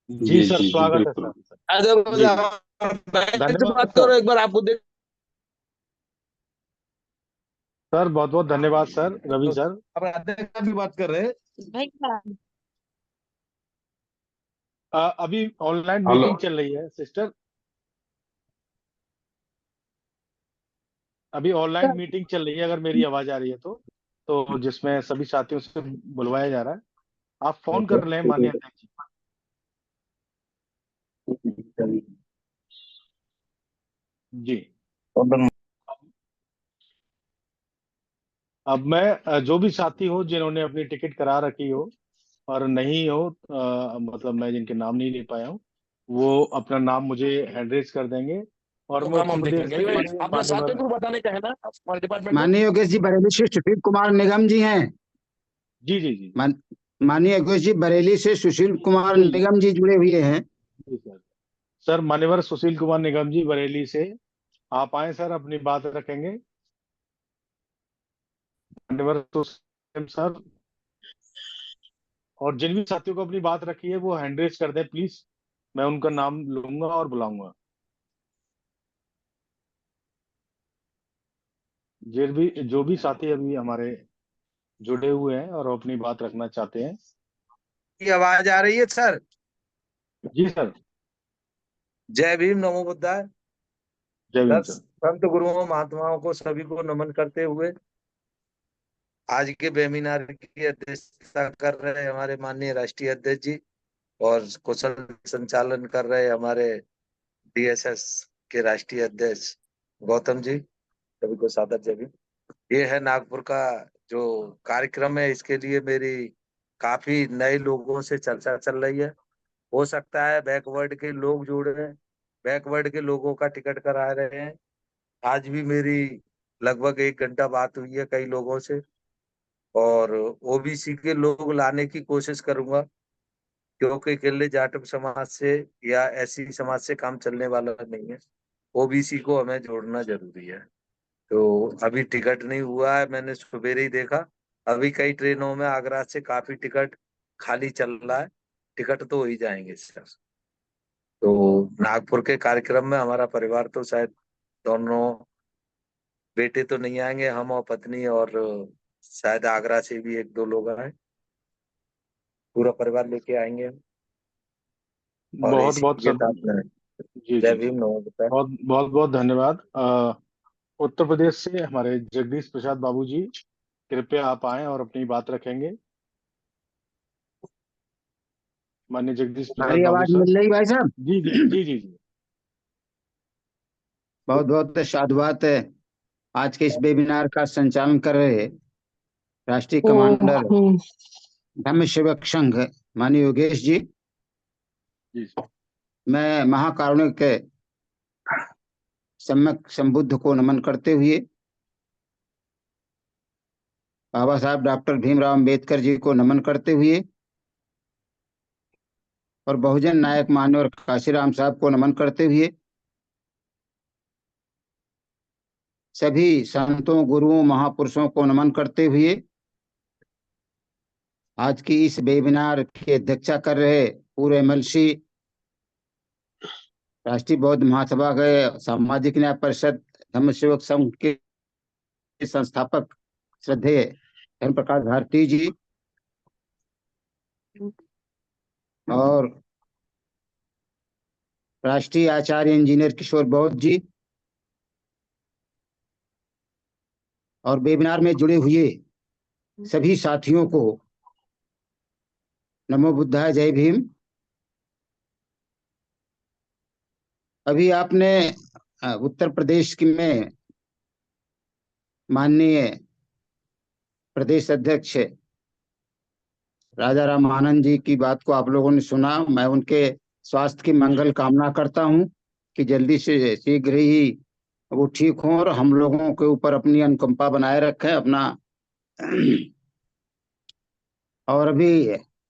जी सर, स्वागत है बिल्कुल। सर। अगर जी बहन से धन्यवाद बात सर। करो एक बार, आपको देख। सर बहुत बहुत धन्यवाद सर, रवि सर। अध्यक्ष का भी बात कर रहे हैं। अभी ऑनलाइन हेलो। मीटिंग चल रही है सिस्टर। अभी ऑनलाइन मीटिंग चल रही है, अगर मेरी आवाज आ रही है तो जिसमें सभी साथियों से बुलवाया जा रहा है। आप फोन कर लें माननीय अध्यक्ष जी। अब मैं जो भी साथी हो जिन्होंने अपनी टिकट करा रखी हो और नहीं हो, मतलब मैं जिनके नाम नहीं ले पाया हूँ, वो अपना नाम मुझे हैंड रेज कर देंगे और मैं काम उत्तर हम देख प्रदेश लेंगे। से अपना साथियों मान्यवर। को बताने का है ना हमारे डिपार्टमेंट में। माननीय योगेश जी, बरेली से सुशील कुमार निगम जी हैं। जी जी जी माननीय योगेश जी, बरेली से सुशील कुमार जी निगम जी जुड़े हुए हैं। जी सर। सर मान्यवर सुशील कुमार निगम जी बरेली से, आप आए सर, अपनी बात रखेंगे। मान्यवर सुशील सर, और जिन भी साथियों को अपनी बात रखी है वो हैंड रेज कर दें प्लीज, मैं उनका नाम लूंगा और बुलाऊंगा। जो भी साथी अभी हमारे जुड़े हुए हैं और अपनी बात रखना चाहते हैं। की आवाज आ रही है सर? जी सर। जय भीम, नमो बुद्धाय। जय भीम सब सर। संत गुरुओं महात्माओं को सभी को नमन करते हुए आज के वेबिनार की अध्यक्षता कर रहे हमारे माननीय राष्ट्रीय अध्यक्ष जी और कुशल संचालन कर रहे हमारे डीएसएस के राष्ट्रीय अध्यक्ष गौतम जी, सभी को सादर जय भीम। ये है नागपुर का जो कार्यक्रम है, इसके लिए मेरी काफी नए लोगों से चर्चा चल रही है। हो सकता है बैकवर्ड के लोग जुड़े हैं, बैकवर्ड के लोगों का टिकट करा रहे हैं। आज भी मेरी लगभग 1 घंटा बात हुई है कई लोगों से, और ओबीसी के लोग लाने की कोशिश करूंगा, क्योंकि अकेले जाटव समाज से या एससी समाज से काम चलने वाला नहीं है। ओबीसी को हमें जोड़ना जरूरी है। तो अभी टिकट नहीं हुआ है, मैंने सवेरे ही देखा। अभी कई ट्रेनों में आगरा से काफी टिकट खाली चल रहा है, टिकट तो हो ही जाएंगे सर। तो नागपुर के कार्यक्रम में हमारा परिवार तो शायद दोनों बेटे तो नहीं आएंगे, हम और पत्नी, और शायद आगरा से भी 1-2 लोग आए, पूरा परिवार लेके आएंगे हम। और बहुत इसी बहुत के सब। साथ में जी जय जी जी। भीम, नमो बुद्धाय। बहुत बहुत बहुत धन्यवाद। उत्तर प्रदेश से हमारे जगदीश प्रसाद बाबू जी, कृपया आप आए और अपनी बात रखेंगे। माननीय जगदीश प्रसाद हमारी बाबू आवाज सर। मिल रही भाई साहब? जी जी जी जी जी। बहुत बहुत साधुवाद है। आज के इस वेबिनार का संचालन कर रहे राष्ट्रीय कमांडर धम्म सेवक संघ माननीय योगेश जी। जी सर। मैं महाकारुणिक के सम्यक संबुद्ध को नमन करते हुए बाबा साहब डॉक्टर भीमराव अम्बेडकर जी को नमन करते हुए और बहुजन नायक मान्यवर काशीराम साहब को नमन करते हुए सभी संतों गुरुओं महापुरुषों को नमन करते हुए आज की इस वेबिनार की अध्यक्षता कर रहे पूर्व एमएलसी राष्ट्रीय बौद्ध महासभा के सामाजिक न्याय परिषद धम्म सेवक संघ के संस्थापक श्रद्धेय धर्म प्रकाश भारती जी और राष्ट्रीय आचार्य इंजीनियर किशोर बौद्ध जी और वेबिनार में जुड़े हुए सभी साथियों को नमो बुद्धाय, जय भीम। अभी आपने उत्तर प्रदेश की में माननीय प्रदेश अध्यक्ष राजा राम आनंद जी की बात को आप लोगों ने सुना। मैं उनके स्वास्थ्य की मंगल कामना करता हूं कि जल्दी से शीघ्र ही वो ठीक हों और हम लोगों के ऊपर अपनी अनुकंपा बनाए रखें अपना। और अभी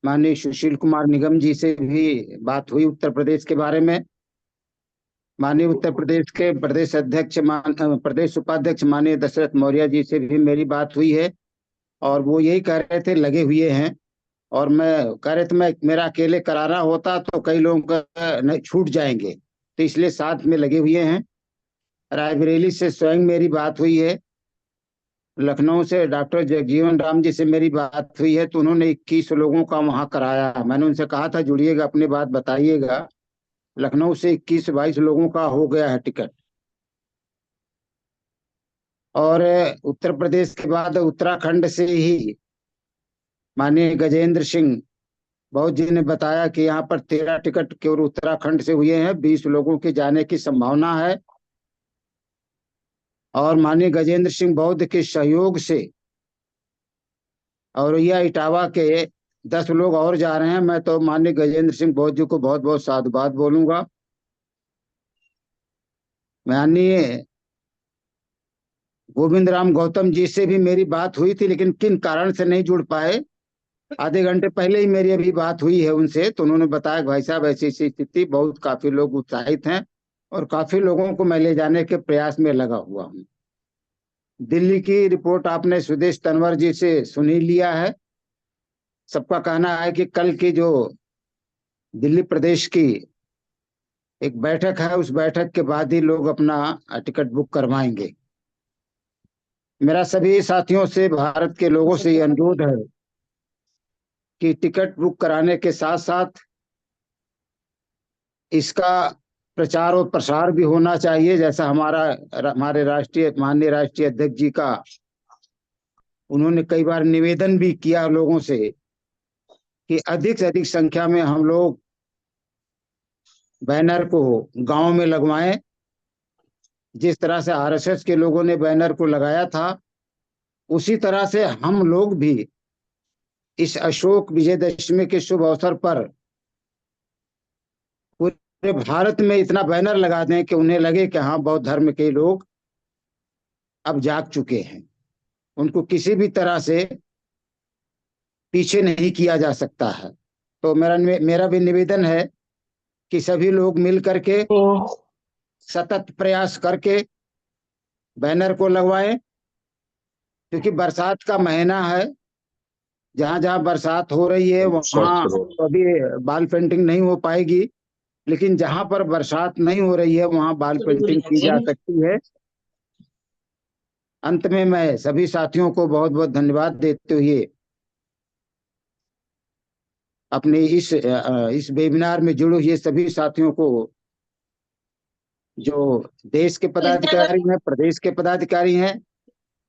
माननीय सुशील कुमार निगम जी से भी बात हुई उत्तर प्रदेश के बारे में। माननीय उत्तर प्रदेश के प्रदेश अध्यक्ष प्रदेश उपाध्यक्ष माननीय दशरथ मौर्य जी से भी मेरी बात हुई है और वो यही कह रहे थे लगे हुए हैं। और मैं कह रहे थे मैं मेरा अकेले कराना होता तो कई लोग छूट जाएंगे, तो इसलिए साथ में लगे हुए हैं। रायबरेली से स्वयं मेरी बात हुई है, लखनऊ से डॉक्टर जगजीवन राम जी से मेरी बात हुई है, तो उन्होंने 21 लोगों का वहां कराया। मैंने उनसे कहा था जुड़िएगा, अपनी बात बताइएगा। लखनऊ से 21-22 लोगों का हो गया है टिकट। और उत्तर प्रदेश के बाद उत्तराखंड से ही माननीय गजेंद्र सिंह बहुत जी ने बताया कि यहाँ पर 13 टिकट केवल उत्तराखंड से हुए हैं, 20 लोगों के जाने की संभावना है। और माननीय गजेंद्र सिंह बौद्ध के सहयोग से औरैया इटावा के 10 लोग और जा रहे हैं। मैं तो माननीय गजेंद्र सिंह बौद्ध जी को बहुत बहुत साधुवाद बोलूंगा। माननीय गोविंद राम गौतम जी से भी मेरी बात हुई थी, लेकिन किन कारण से नहीं जुड़ पाए। आधे घंटे पहले ही मेरी अभी बात हुई है उनसे, तो उन्होंने बताया भाई साहब ऐसी ऐसी स्थिति, बहुत काफी लोग उत्साहित हैं और काफी लोगों को मैं ले जाने के प्रयास में लगा हुआ हूँ। दिल्ली की रिपोर्ट आपने सुदेश तनवर जी से सुन ही लिया है। सबका कहना है कि कल की जो दिल्ली प्रदेश की एक बैठक है, उस बैठक के बाद ही लोग अपना टिकट बुक करवाएंगे। मेरा सभी साथियों से, भारत के लोगों से ये अनुरोध है कि टिकट बुक कराने के साथ साथ इसका प्रचार और प्रसार भी होना चाहिए। जैसा हमारे माननीय राष्ट्रीय अध्यक्ष जी का, उन्होंने कई बार निवेदन भी किया लोगों से कि अधिक से अधिक संख्या में हम लोग बैनर को गांव में लगवाएं। जिस तरह से आरएसएस के लोगों ने बैनर को लगाया था, उसी तरह से हम लोग भी इस अशोक विजयदशमी के शुभ अवसर पर पूरे भारत में इतना बैनर लगा दें कि उन्हें लगे कि हाँ, बौद्ध धर्म के लोग अब जाग चुके हैं, उनको किसी भी तरह से पीछे नहीं किया जा सकता है। तो मेरा भी निवेदन है कि सभी लोग मिल करके सतत प्रयास करके बैनर को लगवाएं, क्योंकि बरसात का महीना है। जहां जहां बरसात हो रही है वहां तो अभी वॉल पेंटिंग नहीं हो पाएगी, लेकिन जहां पर बरसात नहीं हो रही है वहां वॉल पेंटिंग की जा सकती है। अंत में मैं सभी साथियों को बहुत बहुत धन्यवाद देते हुए अपने इस वेबिनार में जुड़े हुए सभी साथियों को, जो देश के पदाधिकारी हैं, प्रदेश के पदाधिकारी हैं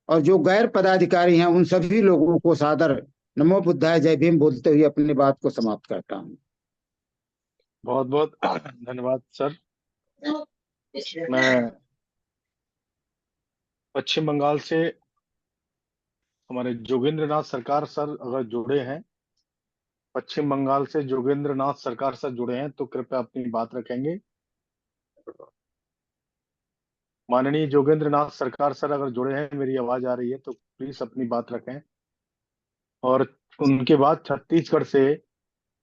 और जो गैर पदाधिकारी हैं, उन सभी लोगों को सादर नमो बुद्धाय जय भीम बोलते हुए अपनी बात को समाप्त करता हूँ। बहुत बहुत धन्यवाद सर। मैं पश्चिम बंगाल से हमारे जोगेंद्र नाथ सरकार सर अगर जुड़े हैं, पश्चिम बंगाल से जोगेंद्र नाथ सरकार सर जुड़े हैं तो कृपया अपनी बात रखेंगे। माननीय जोगेंद्र नाथ सरकार सर अगर जुड़े हैं, मेरी आवाज आ रही है तो प्लीज अपनी बात रखें। और उनके बाद छत्तीसगढ़ से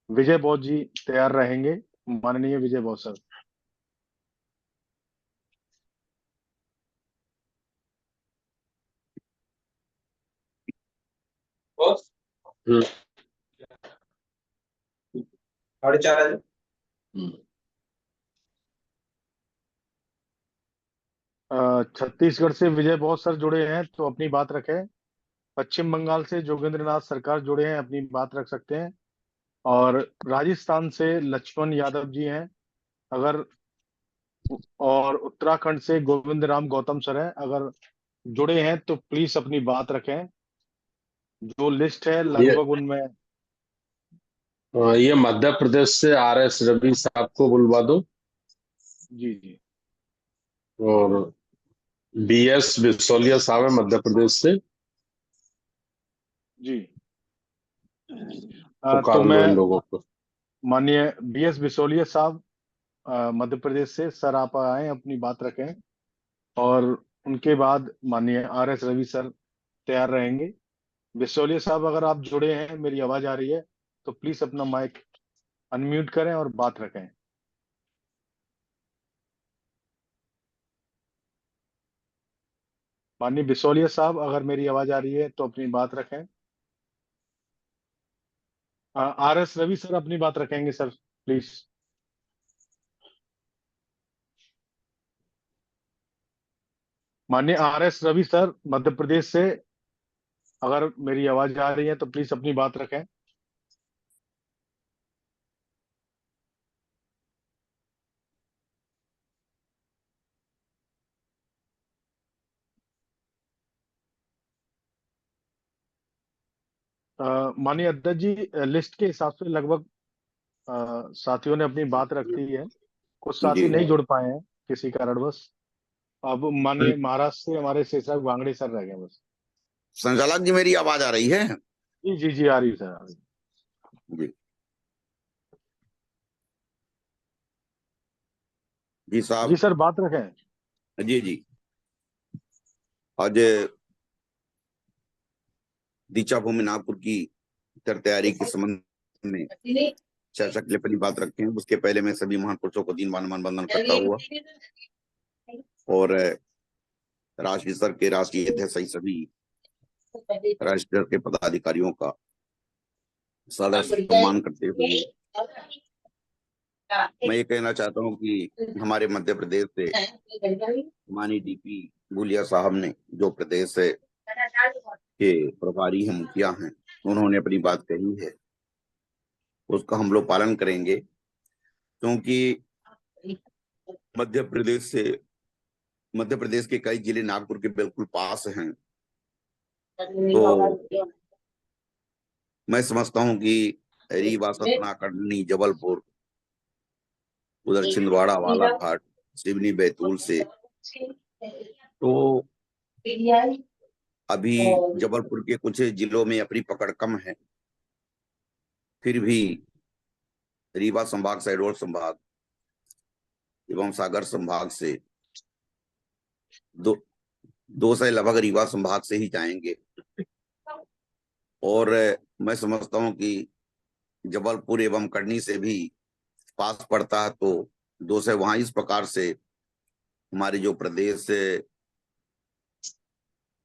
विजय बौद्ध जी तैयार रहेंगे। माननीय विजय बौद्ध सर। छत्तीसगढ़ से विजय बौद्ध सर जुड़े हैं तो अपनी बात रखें। पश्चिम बंगाल से जोगेंद्र नाथ सरकार जुड़े हैं, अपनी बात रख सकते हैं। और राजस्थान से लक्ष्मण यादव जी हैं अगर, और उत्तराखंड से गोविंद राम गौतम सर हैं, अगर जुड़े हैं तो प्लीज अपनी बात रखें। जो लिस्ट है लगभग उनमें ये मध्य प्रदेश से RS रवि साहब को बुलवा दो। जी जी और BS बिसौलिया साहब है मध्य प्रदेश से। जी। तो पुकार लो मैं इन लोगों को। माननीय BS बिसोलिया साहब मध्य प्रदेश से, सर आप आए अपनी बात रखें, और उनके बाद माननीय RS रवि सर तैयार रहेंगे। बिसोलिया साहब अगर आप जुड़े हैं, मेरी आवाज आ रही है तो प्लीज अपना माइक अनम्यूट करें और बात रखें। माननीय बिसोलिया साहब अगर मेरी आवाज आ रही है तो अपनी बात रखें। RS रवि सर अपनी बात रखेंगे सर, प्लीज। माननीय RS रवि सर मध्य प्रदेश से, अगर मेरी आवाज आ रही है तो प्लीज अपनी बात रखें। माननीय अध्यक्ष जी, लिस्ट के हिसाब से लगभग साथियों ने अपनी बात रख दी है। कुछ साथी जी नहीं जुड़ पाए हैं किसी कारणवश। अब माननीय महाराष्ट्र से हमारे शेषाग वांगड़े सर रह गए बस। संचालक जी, मेरी आवाज आ रही है? जी जी जी, आ रही है सर, आ रही है। जी जी साहब। जी सर, बात रखें। जी जी। आज दीक्षा भूमि नागपुर की तैयारी के संबंध में चर्चा के लिए अपनी बात रखते हैं। उसके पहले मैं सभी महापुरुषों को दीन मान वंदन करता हुआ और राष्ट्रीय स्तर के राष्ट्रीय अध्यक्ष सही सभी राष्ट्रीय स्तर के पदाधिकारियों का सादर सम्मान करते हुए मैं ये कहना चाहता हूँ कि हमारे मध्य प्रदेश से माननीय DP गुलिया साहब ने, जो प्रदेश के प्रभारी हैं, मुखिया हैं, उन्होंने अपनी बात कही है, उसका हम लोग पालन करेंगे, क्योंकि मध्य प्रदेश के कई जिले नागपुर के बिल्कुल पास हैं। तो मैं समझता हूं कि रीवा, सतना, कटनी, जबलपुर, उधर छिंदवाड़ा, बालाघाट, सिवनी, बैतूल से, तो अभी जबलपुर के कुछ जिलों में अपनी पकड़ कम है, फिर भी रीवा संभाग, शहडोल संभाग एवं सागर संभाग से दो से लगभग रीवा संभाग से ही जाएंगे। और मैं समझता हूं कि जबलपुर एवं कटनी से भी पास पड़ता है, तो 2 से वहां इस प्रकार से हमारे जो प्रदेश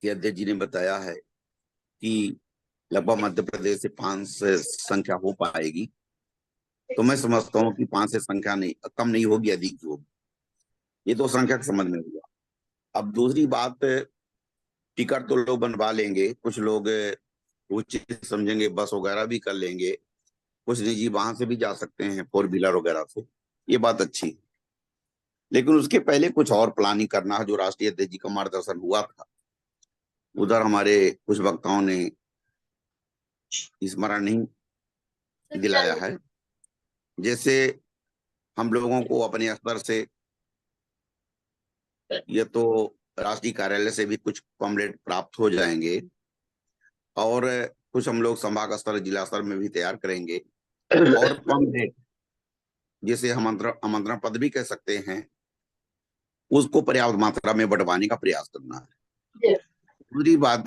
के अध्यक्ष जी ने बताया है कि लगभग मध्य प्रदेश से 5 से संख्या हो पाएगी। तो मैं समझता हूँ कि 5 से संख्या नहीं, कम नहीं होगी, अधिक होगी। ये तो संख्या के संबंध में हुआ। अब दूसरी बात, टिकट तो लोग बनवा लेंगे, कुछ लोग उचित समझेंगे बस वगैरह भी कर लेंगे, कुछ निजी वाहन से भी जा सकते हैं, 4 व्हीलर वगैरह से, ये बात अच्छी है। लेकिन उसके पहले कुछ और प्लानिंग करना है, जो राष्ट्रीय अध्यक्ष जी का मार्गदर्शन हुआ था, उधर हमारे कुछ वक्ताओं ने स्मरण नहीं दिलाया है। जैसे हम लोगों को अपने स्तर से, ये तो राष्ट्रीय कार्यालय से भी कुछ पम्पलेट प्राप्त हो जाएंगे, और कुछ हम लोग संभाग स्तर, जिला स्तर में भी तैयार करेंगे, और पम्पलेट जिसे हम आमंत्रण पत्र भी कह सकते हैं, उसको पर्याप्त मात्रा में बंटवाने का प्रयास करना है। दूसरी बात,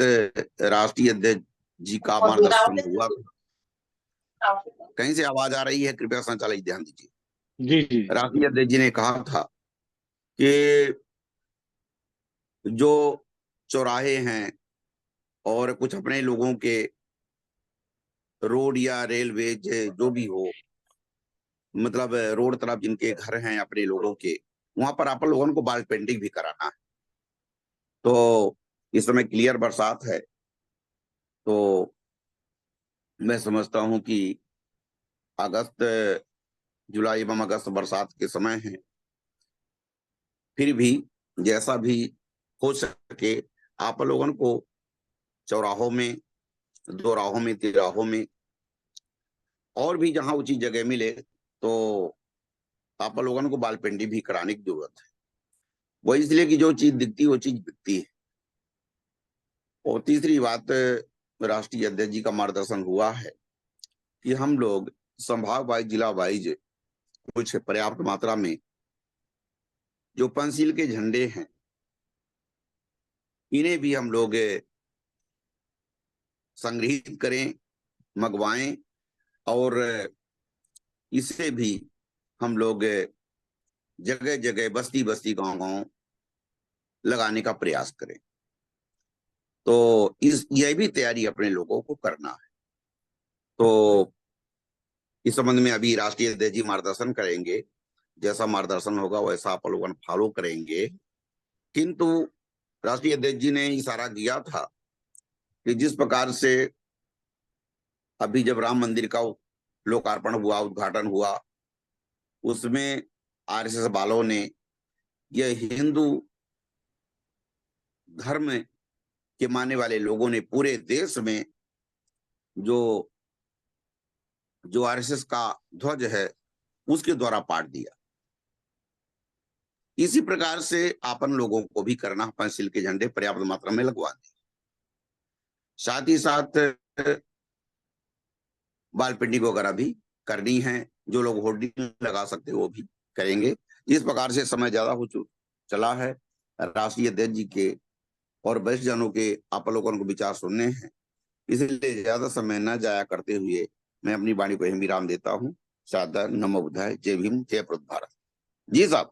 राष्ट्रीय अध्यक्ष जी का मार्गदर्शन हुआ, कहीं से आवाज आ रही है, कृपया संचालक ध्यान दीजिए। जी जी। राष्ट्रीय अध्यक्ष जी ने कहा था कि जो चौराहे हैं और कुछ अपने लोगों के रोड या रेलवे जो भी हो, मतलब रोड तरफ जिनके घर हैं अपने लोगों के, वहां पर आप लोगों को वॉल पेंटिंग भी कराना है। तो इस समय क्लियर बरसात है, तो मैं समझता हूं कि अगस्त, जुलाई एवं अगस्त बरसात के समय है, फिर भी जैसा भी हो सके आप लोगों को चौराहों में, दोराहों में, तिराहों में, और भी जहां उचित जगह मिले, तो आप लोगों को बालपिंडी भी कराने की जरूरत है। वो इसलिए कि जो चीज दिखती है वो चीज बिकती है। और तीसरी बात, राष्ट्रीय अध्यक्ष जी का मार्गदर्शन हुआ है कि हम लोग संभाग वाइज, जिला वाइज कुछ पर्याप्त मात्रा में जो पंचशील के झंडे हैं इन्हें भी हम लोग संग्रहित करें, मंगवाएं और इसे भी हम लोग जगह जगह, बस्ती बस्ती, गांव गांव लगाने का प्रयास करें। तो यह भी तैयारी अपने लोगों को करना है। तो इस संबंध में अभी राष्ट्रीय अध्यक्ष जी मार्गदर्शन करेंगे, जैसा मार्गदर्शन होगा वैसा आप लोग फॉलो करेंगे। किंतु राष्ट्रीय अध्यक्ष जी ने इशारा किया था कि जिस प्रकार से अभी जब राम मंदिर का लोकार्पण हुआ, उद्घाटन हुआ, उसमें आरएसएस वालों ने यह हिंदू धर्म के मानने वाले लोगों ने पूरे देश में जो आरएसएस का ध्वज है उसके द्वारा पाट दिया। इसी प्रकार से अपन लोगों को भी करना, पंचशील के झंडे पर्याप्त मात्रा में लगवा दें। साथ ही साथ बालपिंडी वगैरह भी करनी है। जो लोग होर्डिंग लगा सकते वो भी करेंगे। इस प्रकार से समय ज्यादा हो चला है। राष्ट्रीय अध्यक्ष जी के और वरिष्ठ जनों के आप लोगों को विचार सुनने हैं, इसलिए ज्यादा समय न जाया करते हुए मैं अपनी वाणी को यहीं विराम देता हूँ। सादर नमो बुद्धाय। जय भीम, जय प्रद भारत। जी साहब।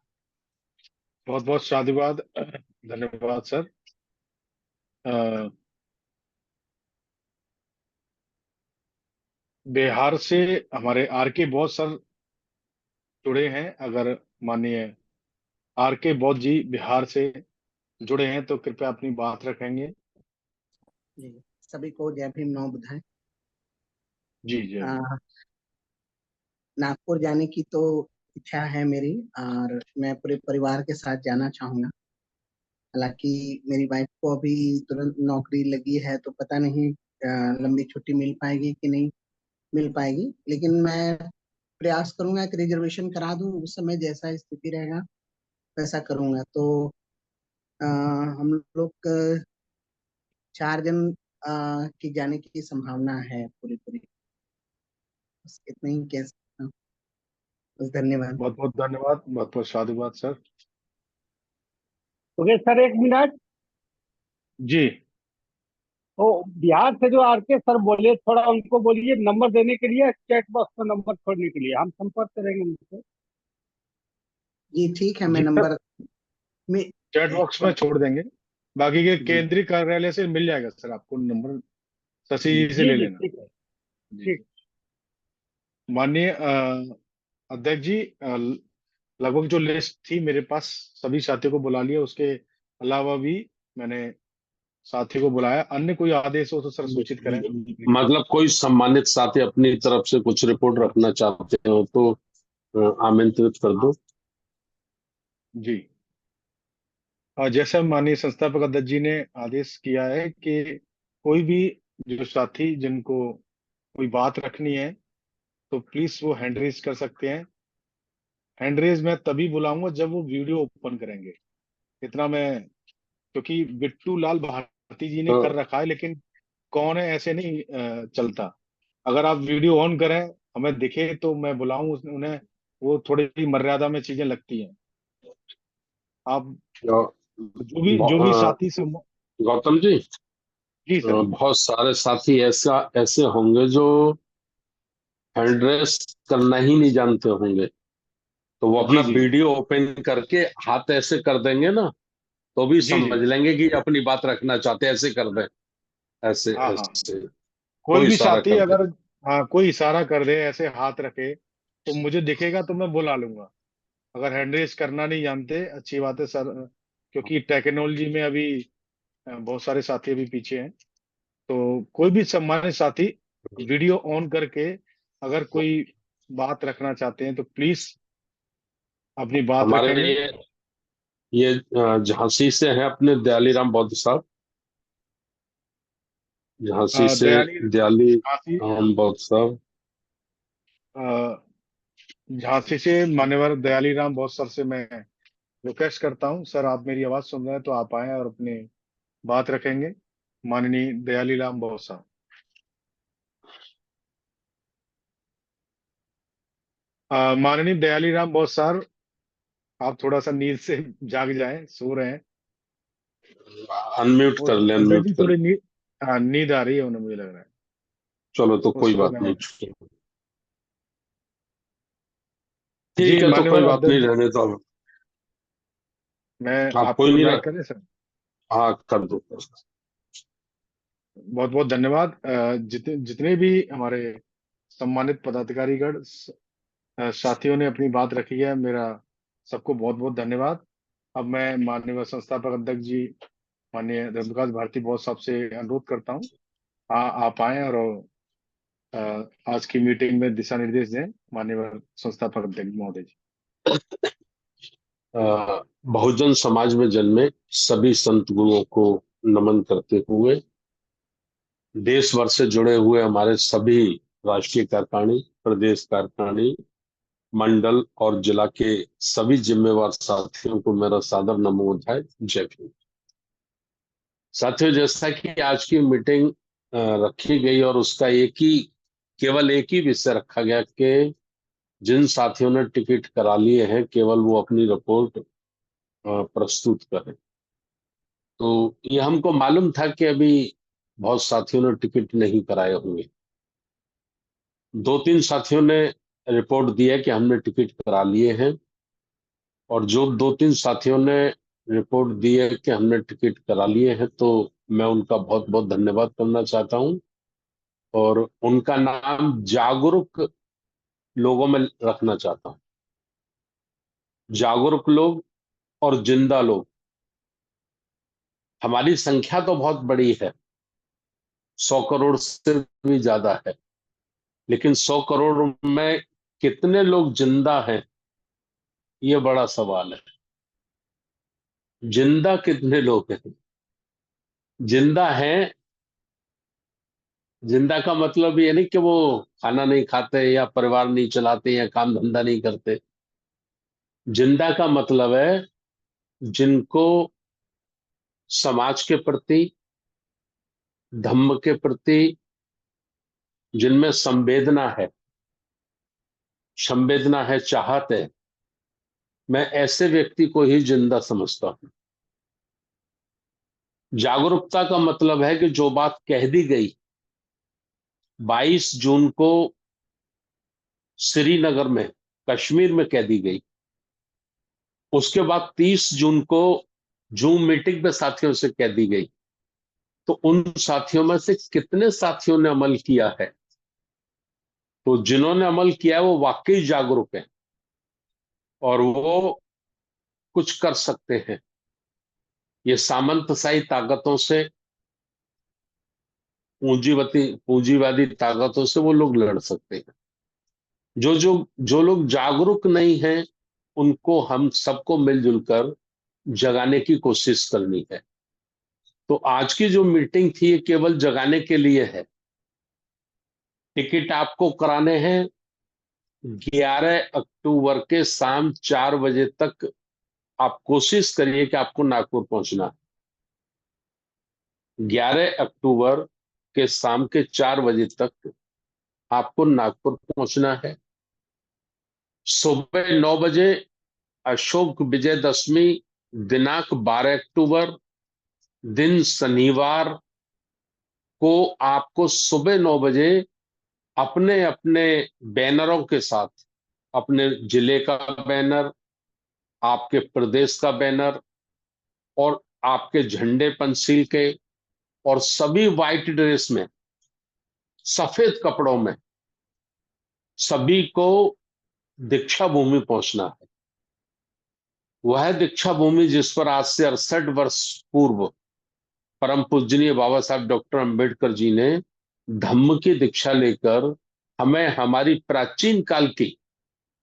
बहुत बहुत साधुवाद, धन्यवाद सर। बिहार से हमारे आर के बौद्ध सर जुड़े हैं। अगर माननीय आर के बौद्ध जी बिहार से जुड़े हैं तो कृपया अपनी बात रखेंगे। जी, सभी को जय भीम, नमो बुद्धाय। जी जय। नागपुर जाने की तो इच्छा है मेरी, और मैं पूरे परिवार के साथ जाना चाहूंगा। हालांकि मेरी वाइफ को अभी तुरंत नौकरी लगी है, तो पता नहीं लंबी छुट्टी मिल पाएगी कि नहीं मिल पाएगी, लेकिन मैं प्रयास करूंगा कि रिजर्वेशन करा दूं। उस समय जैसा स्थिति रहेगा वैसा करूंगा। तो हम लोग 4 जन की जाने की संभावना है पूरी पूरी। बस इतना ही कह सकता हूँ। बस धन्यवाद। बहुत बहुत धन्यवाद, बहुत बहुत साधुवाद सर। Okay sir, 1 minute. जी। तो बिहार से जो आर के सर बोले, थोड़ा उनको बोलिए नंबर देने के लिए, चैट बॉक्स में नंबर छोड़ने के लिए, हम संपर्क करेंगे उनसे। जी ठीक है, मैं जी सर, नंबर में चैट बॉक्स में छोड़ देंगे। बाकी के केंद्रीय कार्यालय से मिल जाएगा सर आपको नंबर, शशि जी से जी ले जी लेना। ठीक है। जी। ठीक। माननीय अध्यक्ष जी, लगभग जो लिस्ट थी मेरे पास सभी साथियों को बुला लिया। उसके अलावा भी मैंने साथी को बुलाया। अन्य कोई आदेश हो तो सर सूचित करें। मतलब कोई सम्मानित साथी अपनी तरफ से कुछ रिपोर्ट रखना चाहते हो तो आमंत्रित कर दो। जी। जैसा माननीय संस्थापक अध्यक्ष जी ने आदेश किया है कि कोई भी जो साथी जिनको कोई बात रखनी है तो प्लीज वो हैंड रेज कर सकते हैं। हैंड रेज मैं तभी बुलाऊंगा जब वो वीडियो ओपन करेंगे। इतना मैं, क्योंकि बिट्टू लाल भारती जी ने कर रखा है, लेकिन कौन है ऐसे नहीं चलता। अगर आप वीडियो ऑन करें, हमें दिखे तो मैं बुलाऊं उन्हें। वो थोड़ी मर्यादा में चीजें लगती हैं। आप जो भी साथी से। गौतम जी, जी सर। बहुत सारे साथी ऐसे होंगे जो हैंड रेस करना ही नहीं जानते होंगे, तो वो अपना जी जी वीडियो ओपन करके हाथ ऐसे कर देंगे ना तो भी जी जी। समझ लेंगे कि अपनी बात रखना चाहते हैं। ऐसे कर दें, ऐसे हाँ हाँ। ऐसे कोई कोई भी इशारा साथी कर दे। अगर, हाँ, कोई इशारा कर दे, ऐसे हाथ रखे, तो मुझे दिखेगा तो मैं बुला लूंगा। अगर हैंड रेस करना नहीं जानते, अच्छी बात है सर, क्योंकि टेक्नोलॉजी में अभी बहुत सारे साथी अभी पीछे हैं। तो कोई भी सम्मानित साथी वीडियो ऑन करके अगर कोई बात रखना चाहते हैं तो प्लीज अपनी बात हमारे रखेंगे। ये झांसी से हैं अपने दयालीराम बौद्ध साहब, झांसी से दयाली दयाली काफी राम बौद्ध साहब। झांसी से मान्यवर दयाली राम बौद्ध सर से मैं रिक्वेस्ट करता हूं, सर आप मेरी आवाज सुन रहे हैं तो आप आए और अपनी बात रखेंगे। माननीय दयाली राम बौद्ध साहब। माननीय दयाली राम बौद्ध सर, आप थोड़ा सा नींद से जाग जाएं, सो रहे हैं। अनम्यूट कर ले, अंदर अनम्यूट भी कर थोड़ी ले। नींद आ रही है उन्हें, मुझे लग रहा है। चलो तो कोई उस बात पर नहीं, जी ठीक है, तो कोई मान्यवर बात नहीं, अध्यक्ष, रहने तो मैं आप कोई आपको नहीं ज्वाइन रख। करें सर? हाँ कर दो। बहुत बहुत धन्यवाद। जितने भी हमारे सम्मानित पदाधिकारीगण साथियों ने अपनी बात रखी है, मेरा सबको बहुत बहुत धन्यवाद। अब मैं माननीय संस्थापक अध्यक्ष जी माननीय धर्मप्रकाश भारती बौद्ध साहब से अनुरोध करता हूँ, आप आए और आज की मीटिंग में दिशा निर्देश दें। माननीय संस्थापक अध्यक्ष महोदय जी। बहुजन समाज में जन्मे सभी संत गुरुओं को नमन करते हुए, देश भर से जुड़े हुए हमारे सभी राष्ट्रीय कार्यकारिणी, प्रदेश कार्यकारिणी, मंडल और जिला के सभी जिम्मेवार साथियों को मेरा सादर नमोदय, जय भीम। साथियों, जैसा कि आज की मीटिंग रखी गई और उसका केवल एक ही विषय रखा गया कि जिन साथियों ने टिकट करा लिए हैं केवल वो अपनी रिपोर्ट प्रस्तुत करें। तो ये हमको मालूम था कि अभी बहुत साथियों ने टिकट नहीं कराए होंगे। 2-3 साथियों ने रिपोर्ट दिया कि हमने टिकट करा लिए हैं, और जो 2-3 साथियों ने रिपोर्ट दी है कि हमने टिकट करा लिए हैं, तो मैं उनका बहुत बहुत धन्यवाद करना चाहता हूं और उनका नाम जागरूक लोगों में रखना चाहता हूं। जागरूक लोग और जिंदा लोग। हमारी संख्या तो बहुत बड़ी है, 100 करोड़ से भी ज्यादा है, लेकिन 100 करोड़ में कितने लोग जिंदा हैं, ये बड़ा सवाल है। जिंदा कितने लोग हैं? जिंदा हैं, जिंदा का मतलब ये नहीं कि वो खाना नहीं खाते या परिवार नहीं चलाते या काम धंधा नहीं करते। जिंदा का मतलब है जिनको समाज के प्रति, धम्म के प्रति, जिनमें संवेदना है, चाहत है। मैं ऐसे व्यक्ति को ही जिंदा समझता हूं। जागरूकता का मतलब है कि जो बात कह दी गई 22 जून को श्रीनगर में, कश्मीर में कह दी गई, उसके बाद 30 जून को जूम मीटिंग में साथियों से कह दी गई, तो उन साथियों में से कितने साथियों ने अमल किया है? तो जिन्होंने अमल किया है वो वाकई जागरूक हैं और वो कुछ कर सकते हैं। ये सामंतशाही ताकतों से, पूंजीवादी ताकतों से वो लोग लड़ सकते हैं। जो लोग जागरूक नहीं हैं, उनको हम सबको मिलजुल कर जगाने की कोशिश करनी है। तो आज की जो मीटिंग थी ये केवल जगाने के लिए है। टिकट आपको कराने हैं 11 अक्टूबर के शाम 4 बजे तक। आप कोशिश करिए कि आपको नागपुर पहुंचना है। 11 अक्टूबर के शाम के 4 बजे तक आपको नागपुर पहुंचना है। सुबह 9 बजे अशोक विजयदशमी, दिनांक 12 अक्टूबर, दिन शनिवार को आपको सुबह 9 बजे अपने अपने बैनरों के साथ, अपने जिले का बैनर, आपके प्रदेश का बैनर और आपके झंडे पंसील के, और सभी व्हाइट ड्रेस में, सफेद कपड़ों में, सभी को दीक्षा भूमि पहुंचना है। वह दीक्षा भूमि जिस पर आज से 68 वर्ष पूर्व परम पूजनीय बाबा साहब डॉक्टर अंबेडकर जी ने धम्म की दीक्षा लेकर हमें हमारी प्राचीन काल की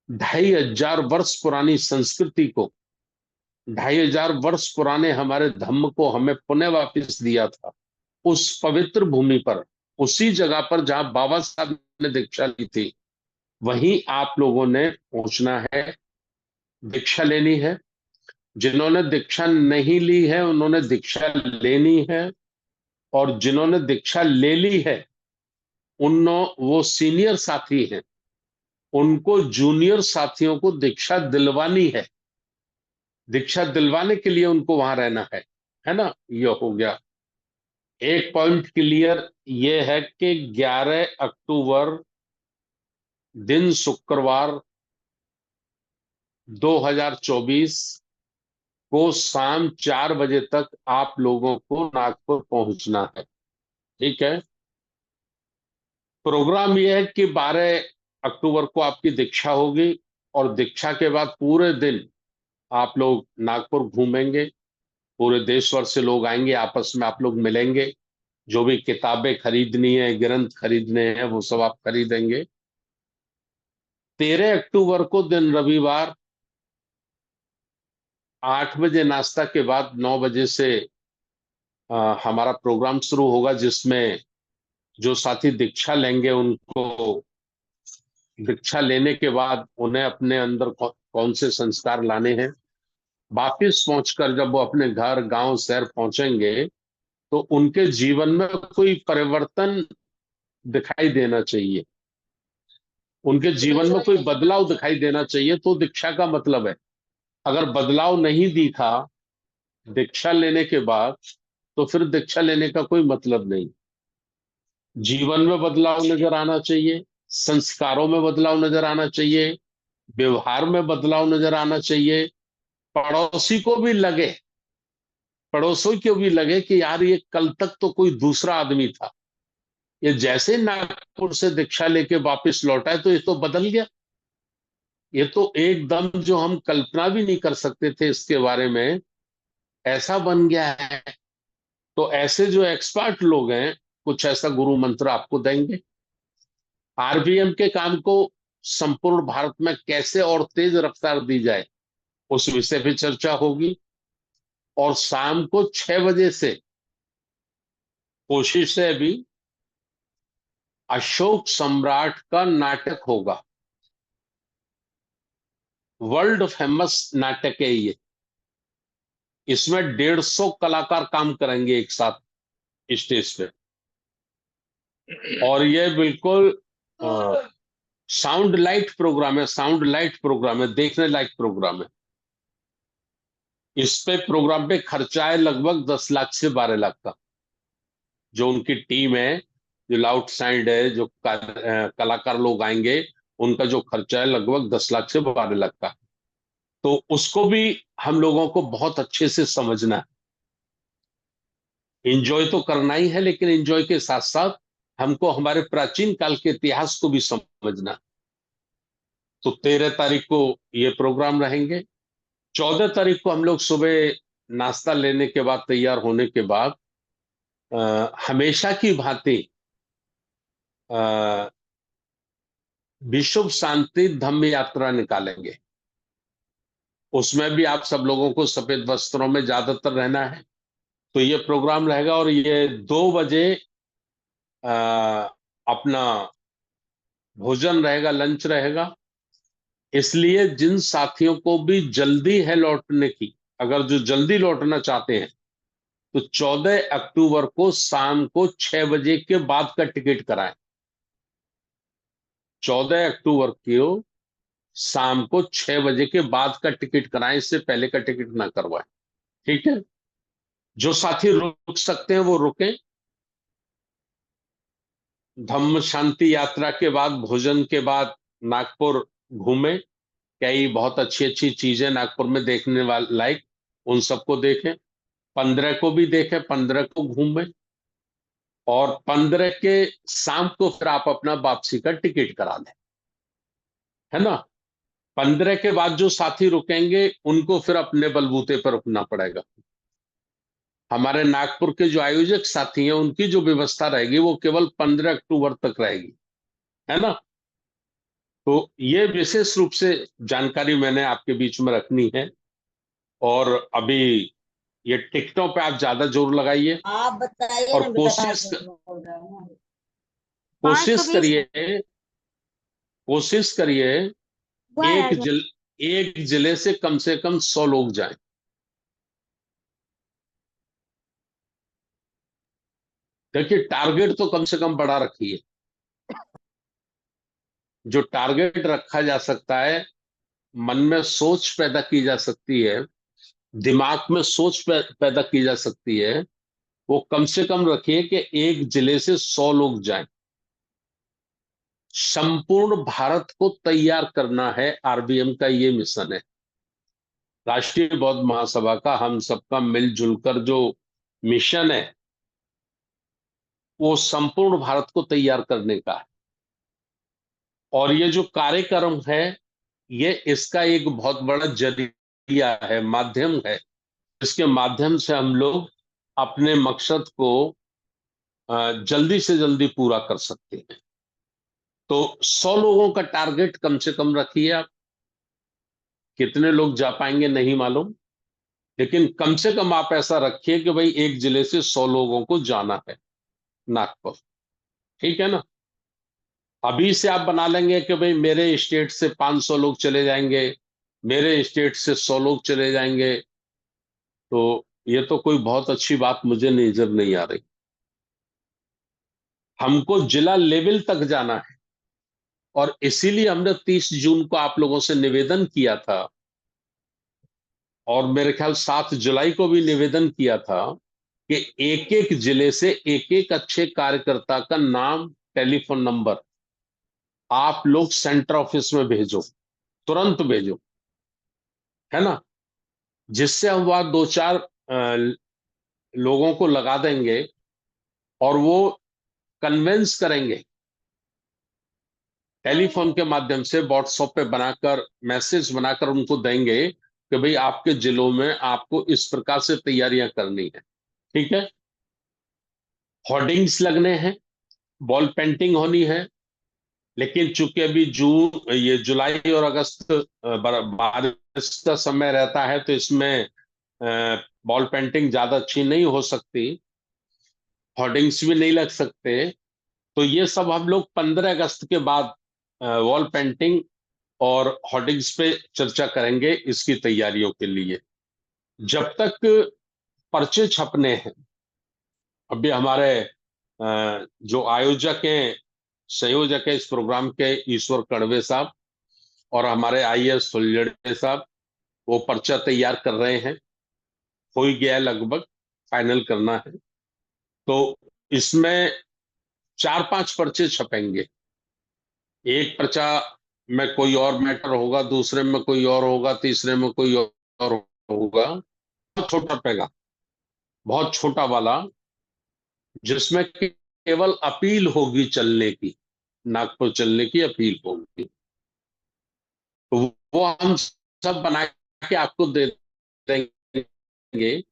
2500 वर्ष पुरानी संस्कृति को, 2500 वर्ष पुराने हमारे धम्म को हमें पुनः वापस दिया था। उस पवित्र भूमि पर, उसी जगह पर जहां बाबा साहब ने दीक्षा ली थी, वहीं आप लोगों ने पहुंचना है, दीक्षा लेनी है। जिन्होंने दीक्षा नहीं ली है उन्होंने दीक्षा लेनी है, और जिन्होंने दीक्षा ले ली है वो सीनियर साथी हैं, उनको जूनियर साथियों को दीक्षा दिलवानी है। दीक्षा दिलवाने के लिए उनको वहां रहना है ना। ये हो गया एक पॉइंट क्लियर। ये है कि 11 अक्टूबर दिन शुक्रवार 2024 को शाम 4 बजे तक आप लोगों को नागपुर पहुंचना है। ठीक है। प्रोग्राम यह है कि 12 अक्टूबर को आपकी दीक्षा होगी, और दीक्षा के बाद पूरे दिन आप लोग नागपुर घूमेंगे। पूरे देश भर से लोग आएंगे, आपस में आप लोग मिलेंगे। जो भी किताबें खरीदनी है, ग्रंथ खरीदने हैं, वो सब आप खरीदेंगे। 13 अक्टूबर को दिन रविवार 8 बजे नाश्ता के बाद 9 बजे से हमारा प्रोग्राम शुरू होगा, जिसमें जो साथी दीक्षा लेंगे उनको दीक्षा लेने के बाद उन्हें अपने अंदर कौन से संस्कार लाने हैं, वापिस पहुंचकर जब वो अपने घर गांव शहर पहुंचेंगे तो उनके जीवन में कोई परिवर्तन दिखाई देना चाहिए, उनके जीवन में कोई बदलाव दिखाई देना चाहिए। तो दीक्षा का मतलब है। अगर बदलाव नहीं दिखा दीक्षा लेने के बाद तो फिर दीक्षा लेने का कोई मतलब नहीं। जीवन में बदलाव नजर आना चाहिए, संस्कारों में बदलाव नजर आना चाहिए, व्यवहार में बदलाव नजर आना चाहिए। पड़ोसी को भी लगे, पड़ोसियों को भी लगे कि यार ये कल तक तो कोई दूसरा आदमी था, ये जैसे नागपुर से दीक्षा लेके वापस लौटा है तो ये तो बदल गया। ये तो एकदम जो हम कल्पना भी नहीं कर सकते थे इसके बारे में, ऐसा बन गया है। तो ऐसे जो एक्सपर्ट लोग हैं कुछ ऐसा गुरु मंत्र आपको देंगे। आरबीएम के काम को संपूर्ण भारत में कैसे और तेज रफ्तार दी जाए उस विषय पे चर्चा होगी। और शाम को 6 बजे से कोशिश है अभी अशोक सम्राट का नाटक होगा। वर्ल्ड फेमस नाटक है ये। इसमें 150 कलाकार काम करेंगे एक साथ स्टेज पे, और ये बिल्कुल साउंड लाइट प्रोग्राम है। साउंड लाइट प्रोग्राम है, देखने लायक प्रोग्राम है। इस पे प्रोग्राम पे खर्चा है लगभग 10 लाख से 12 लाख का। जो उनकी टीम है, जो लाउड साइड है, जो कलाकार लोग आएंगे, उनका जो खर्चा है लगभग 10 लाख से 12 लाख का। तो उसको भी हम लोगों को बहुत अच्छे से समझना है। एंजॉय तो करना ही है, लेकिन एंजॉय के साथ साथ हमको हमारे प्राचीन काल के इतिहास को भी समझना। तो 13 तारीख को ये प्रोग्राम रहेंगे। 14 तारीख को हम लोग सुबह नाश्ता लेने के बाद, तैयार होने के बाद हमेशा की भांति विश्व शांति धम्म यात्रा निकालेंगे। उसमें भी आप सब लोगों को सफेद वस्त्रों में ज्यादातर रहना है। तो ये प्रोग्राम रहेगा, और ये 2 बजे अपना भोजन रहेगा, लंच रहेगा। इसलिए जिन साथियों को भी जल्दी है लौटने की, अगर जो जल्दी लौटना चाहते हैं, तो 14 अक्टूबर को शाम को 6 बजे के बाद का टिकट कराएं। 14 अक्टूबर को शाम को 6 बजे के बाद का टिकट कराएं, इससे पहले का टिकट ना करवाएं। ठीक है। जो साथी रुक सकते हैं वो रुकें। धम्म शांति यात्रा के बाद, भोजन के बाद नागपुर घूमें। कई बहुत अच्छी अच्छी चीजें नागपुर में देखने वाले लायक, उन सबको देखें। 15 को भी देखें, 15 को घूमें, और 15 के शाम को फिर आप अपना वापसी का टिकट करा लें, है ना। 15 के बाद जो साथी रुकेंगे उनको फिर अपने बलबूते पर रुकना पड़ेगा। हमारे नागपुर के जो आयोजक साथी हैं उनकी जो व्यवस्था रहेगी वो केवल 15 अक्टूबर तक रहेगी, है ना। तो ये विशेष रूप से जानकारी मैंने आपके बीच में रखनी है। और अभी ये टिकटों पे आप ज्यादा जोर लगाइए, आप बताइए और कोशिश करिए कोशिश करिए एक जिले से कम 100 लोग जाएं। देखिए, टारगेट तो कम से कम बढ़ा रखिए। जो टारगेट रखा जा सकता है, मन में सोच पैदा की जा सकती है, दिमाग में सोच पैदा की जा सकती है, वो कम से कम रखिए कि एक जिले से 100 लोग जाएं। संपूर्ण भारत को तैयार करना है, आरबीएम का ये मिशन है। राष्ट्रीय बौद्ध महासभा का, हम सबका मिलजुल कर जो मिशन है, वो संपूर्ण भारत को तैयार करने का है। और ये जो कार्यक्रम है, ये इसका एक बहुत बड़ा जरिया है, माध्यम है, इसके माध्यम से हम लोग अपने मकसद को जल्दी से जल्दी पूरा कर सकते हैं। तो 100 लोगों का टारगेट कम से कम रखिए आप। कितने लोग जा पाएंगे नहीं मालूम, लेकिन कम से कम आप ऐसा रखिए कि भाई एक जिले से 100 लोगों को जाना है नागपुर। ठीक है ना? अभी से आप बना लेंगे कि भाई मेरे स्टेट से 500 लोग चले जाएंगे, मेरे स्टेट से 100 लोग चले जाएंगे, तो ये तो कोई बहुत अच्छी बात मुझे नजर नहीं आ रही। हमको जिला लेवल तक जाना है, और इसीलिए हमने 30 जून को आप लोगों से निवेदन किया था, और मेरे ख्याल 7 जुलाई को भी निवेदन किया था कि एक एक जिले से एक एक अच्छे कार्यकर्ता का नाम, टेलीफोन नंबर आप लोग सेंटर ऑफिस में भेजो, तुरंत भेजो, है ना? जिससे हम वहां 2-4 लोगों को लगा देंगे और वो कन्विंस करेंगे, टेलीफोन के माध्यम से व्हाट्सएप पे बनाकर, मैसेज बनाकर उनको देंगे कि भाई आपके जिलों में आपको इस प्रकार से तैयारियां करनी है। ठीक है? होर्डिंग्स लगने हैं, वॉल पेंटिंग होनी है, लेकिन चूंकि अभी ये जुलाई और अगस्त बारिश का समय रहता है, तो इसमें वॉल पेंटिंग ज्यादा अच्छी नहीं हो सकती, होर्डिंग्स भी नहीं लग सकते। तो ये सब हम लोग 15 अगस्त के बाद वॉल पेंटिंग और होर्डिंग्स पे चर्चा करेंगे इसकी तैयारियों के लिए। जब तक पर्चे छपने हैं, अभी हमारे जो आयोजक हैं, संयोजक है इस प्रोग्राम के, ईश्वर कड़वे साहब, और हमारे आईएएस फुलझड़े साहब, वो पर्चा तैयार कर रहे हैं, हो ही गया लगभग, फाइनल करना है। तो इसमें 4-5 पर्चे छपेंगे। एक पर्चा में कोई और मैटर होगा, दूसरे में कोई और होगा, तीसरे में कोई और होगा। बहुत छोटा पेगा, बहुत छोटा वाला, जिसमें केवल अपील होगी चलने की, नागपुर चलने की अपील होगी। तो वो हम सब बना के आपको दे देंगे,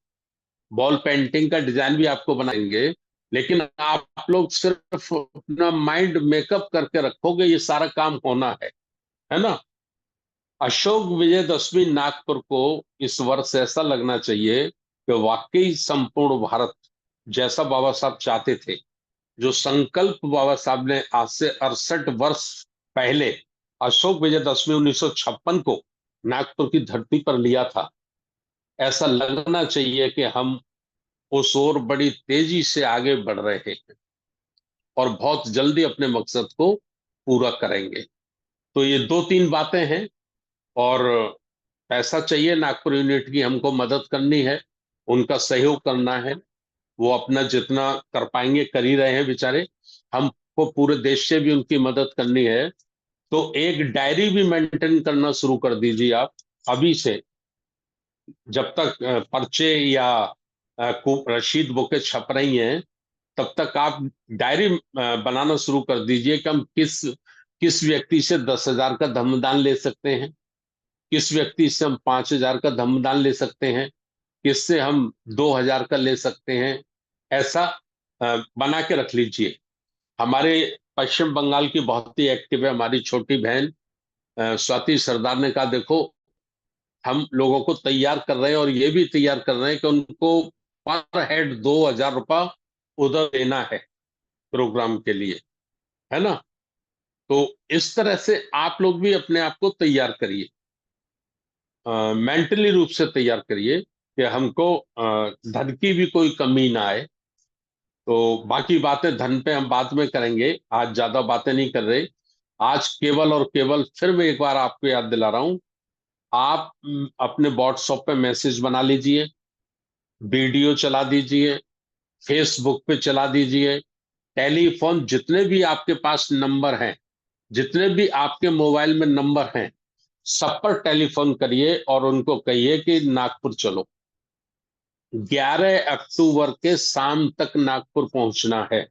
बॉल पेंटिंग का डिजाइन भी आपको बनाएंगे, लेकिन आप लोग सिर्फ अपना माइंड मेकअप करके रखोगे, ये सारा काम होना है ना? अशोक विजयदशमी नागपुर को इस वर्ष ऐसा लगना चाहिए कि वाकई संपूर्ण भारत जैसा बाबा साहब चाहते थे, जो संकल्प बाबा साहब ने आज से 68 वर्ष पहले अशोक विजयदशमी 1956 को नागपुर की धरती पर लिया था, ऐसा लगना चाहिए कि हम उस ओर बड़ी तेजी से आगे बढ़ रहे हैं और बहुत जल्दी अपने मकसद को पूरा करेंगे। तो ये 2-3 बातें हैं, और पैसा चाहिए, नागपुर यूनिट की हमको मदद करनी है, उनका सहयोग करना है, वो अपना जितना कर पाएंगे कर ही रहे हैं बेचारे, हमको पूरे देश से भी उनकी मदद करनी है। तो एक डायरी भी मेंटेन करना शुरू कर दीजिए आप अभी से, जब तक पर्चे या रशीद बुकें छप रही हैं, तब तक आप डायरी बनाना शुरू कर दीजिए कि हम किस व्यक्ति से 10,000 का धम्मदान ले सकते हैं, किस व्यक्ति से हम 5,000 का धम्मदान ले सकते हैं, किससे हम 2,000 का ले सकते हैं। ऐसा बना के रख लीजिए। हमारे पश्चिम बंगाल की बहुत ही एक्टिव है हमारी छोटी बहन स्वाति सरदार ने कहा, देखो हम लोगों को तैयार कर रहे हैं, और ये भी तैयार कर रहे हैं कि उनको पर हेड 2,000 रुपया उधर देना है प्रोग्राम के लिए, है ना? तो इस तरह से आप लोग भी अपने आप को तैयार करिए, मेंटली रूप से तैयार करिए कि हमको धन की भी कोई कमी ना आए। तो बाकी बातें धन पे हम बाद में करेंगे, आज ज्यादा बातें नहीं कर रहे। आज केवल और केवल फिर मैं एक बार आपको याद दिला रहा हूं, आप अपने व्हाट्सएप पे मैसेज बना लीजिए, वीडियो चला दीजिए, फेसबुक पे चला दीजिए, टेलीफोन जितने भी आपके पास नंबर हैं, जितने भी आपके मोबाइल में नंबर हैं, सब पर टेलीफोन करिए और उनको कहिए कि नागपुर चलो। 11 अक्टूबर के शाम तक नागपुर पहुंचना है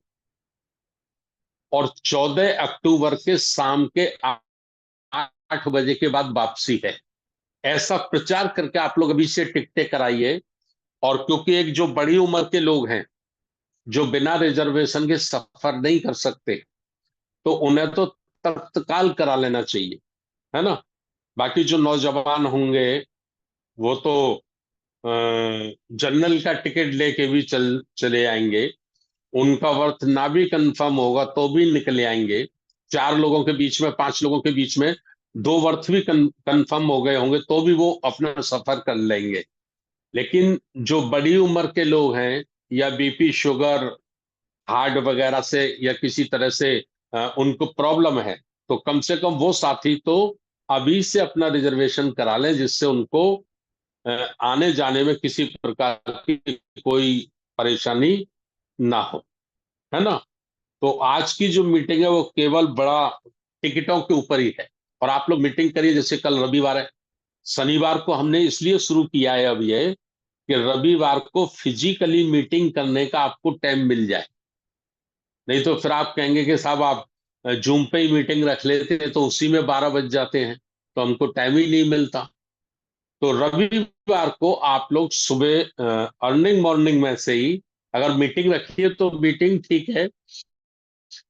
और 14 अक्टूबर के शाम के 8 बजे के बाद वापसी है। ऐसा प्रचार करके आप लोग अभी से टिकटें कराइए। और क्योंकि एक जो बड़ी उम्र के लोग हैं जो बिना रिजर्वेशन के सफर नहीं कर सकते, तो उन्हें तो तत्काल करा लेना चाहिए, है ना। बाकी जो नौजवान होंगे वो तो जनरल का टिकट लेके भी चले आएंगे, उनका वर्थ ना भी कंफर्म होगा तो भी निकले आएंगे। 4 लोगों के बीच में, 5 लोगों के बीच में 2 वर्थ भी कंफर्म हो गए होंगे तो भी वो अपना सफर कर लेंगे। लेकिन जो बड़ी उम्र के लोग हैं या बीपी शुगर हार्ट वगैरह से या किसी तरह से उनको प्रॉब्लम है, तो कम से कम वो साथी तो अभी से अपना रिजर्वेशन करा लें, जिससे उनको आने जाने में किसी प्रकार की कोई परेशानी ना हो, है ना। तो आज की जो मीटिंग है वो केवल बड़ा टिकटों के ऊपर ही है। और आप लोग मीटिंग करिए, जैसे कल रविवार है, शनिवार को हमने इसलिए शुरू किया है अब ये कि रविवार को फिजिकली मीटिंग करने का आपको टाइम मिल जाए। नहीं तो फिर आप कहेंगे कि साहब आप जूम पे ही मीटिंग रख लेते हैं तो उसी में 12 बज जाते हैं, तो हमको टाइम ही नहीं मिलता। तो रविवार को आप लोग सुबह अर्निंग मॉर्निंग में से ही अगर मीटिंग रखिए तो मीटिंग ठीक है,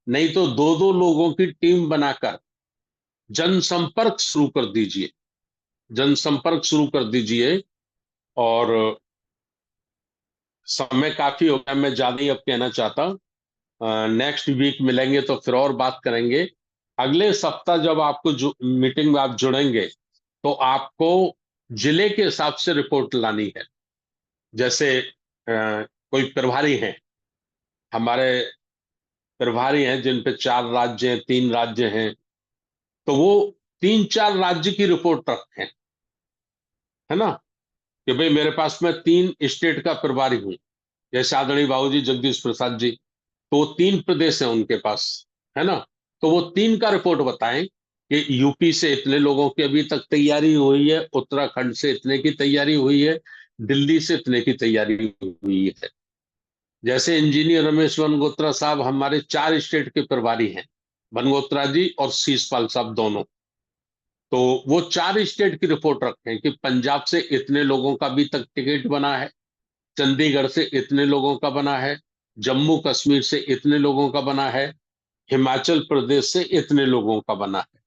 नहीं तो 2-2 लोगों की टीम बनाकर जनसंपर्क शुरू कर दीजिए, जनसंपर्क शुरू कर दीजिए। और समय काफी हो गया, मैं ज्यादा ही अब कहना चाहता। नेक्स्ट वीक मिलेंगे तो फिर और बात करेंगे। अगले सप्ताह जब आपको मीटिंग में आप जुड़ेंगे तो आपको जिले के हिसाब से रिपोर्ट लानी है। जैसे कोई प्रभारी हैं, हमारे प्रभारी हैं जिन पे 4 राज्य हैं, 3 राज्य हैं, तो वो 3-4 राज्य की रिपोर्ट रखें, है ना, कि भाई मेरे पास में 3 स्टेट का प्रभारी हूं। जैसे आदरणीय बाबूजी जगदीश प्रसाद जी, तो 3 प्रदेश हैं उनके पास, है ना। तो वो 3 का रिपोर्ट बताएं कि यूपी से इतने लोगों की अभी तक तैयारी हुई है, उत्तराखंड से इतने की तैयारी हुई है, दिल्ली से इतने की तैयारी हुई है। जैसे इंजीनियर रमेश बनगोत्रा साहब हमारे 4 स्टेट के प्रभारी हैं, बनगोत्रा जी और शीशपाल साहब दोनों। तो वो 4 स्टेट की रिपोर्ट रखें कि पंजाब से इतने लोगों का अभी तक टिकट बना है, चंडीगढ़ से इतने लोगों का बना है, जम्मू कश्मीर से इतने लोगों का बना है, हिमाचल प्रदेश से इतने लोगों का बना है।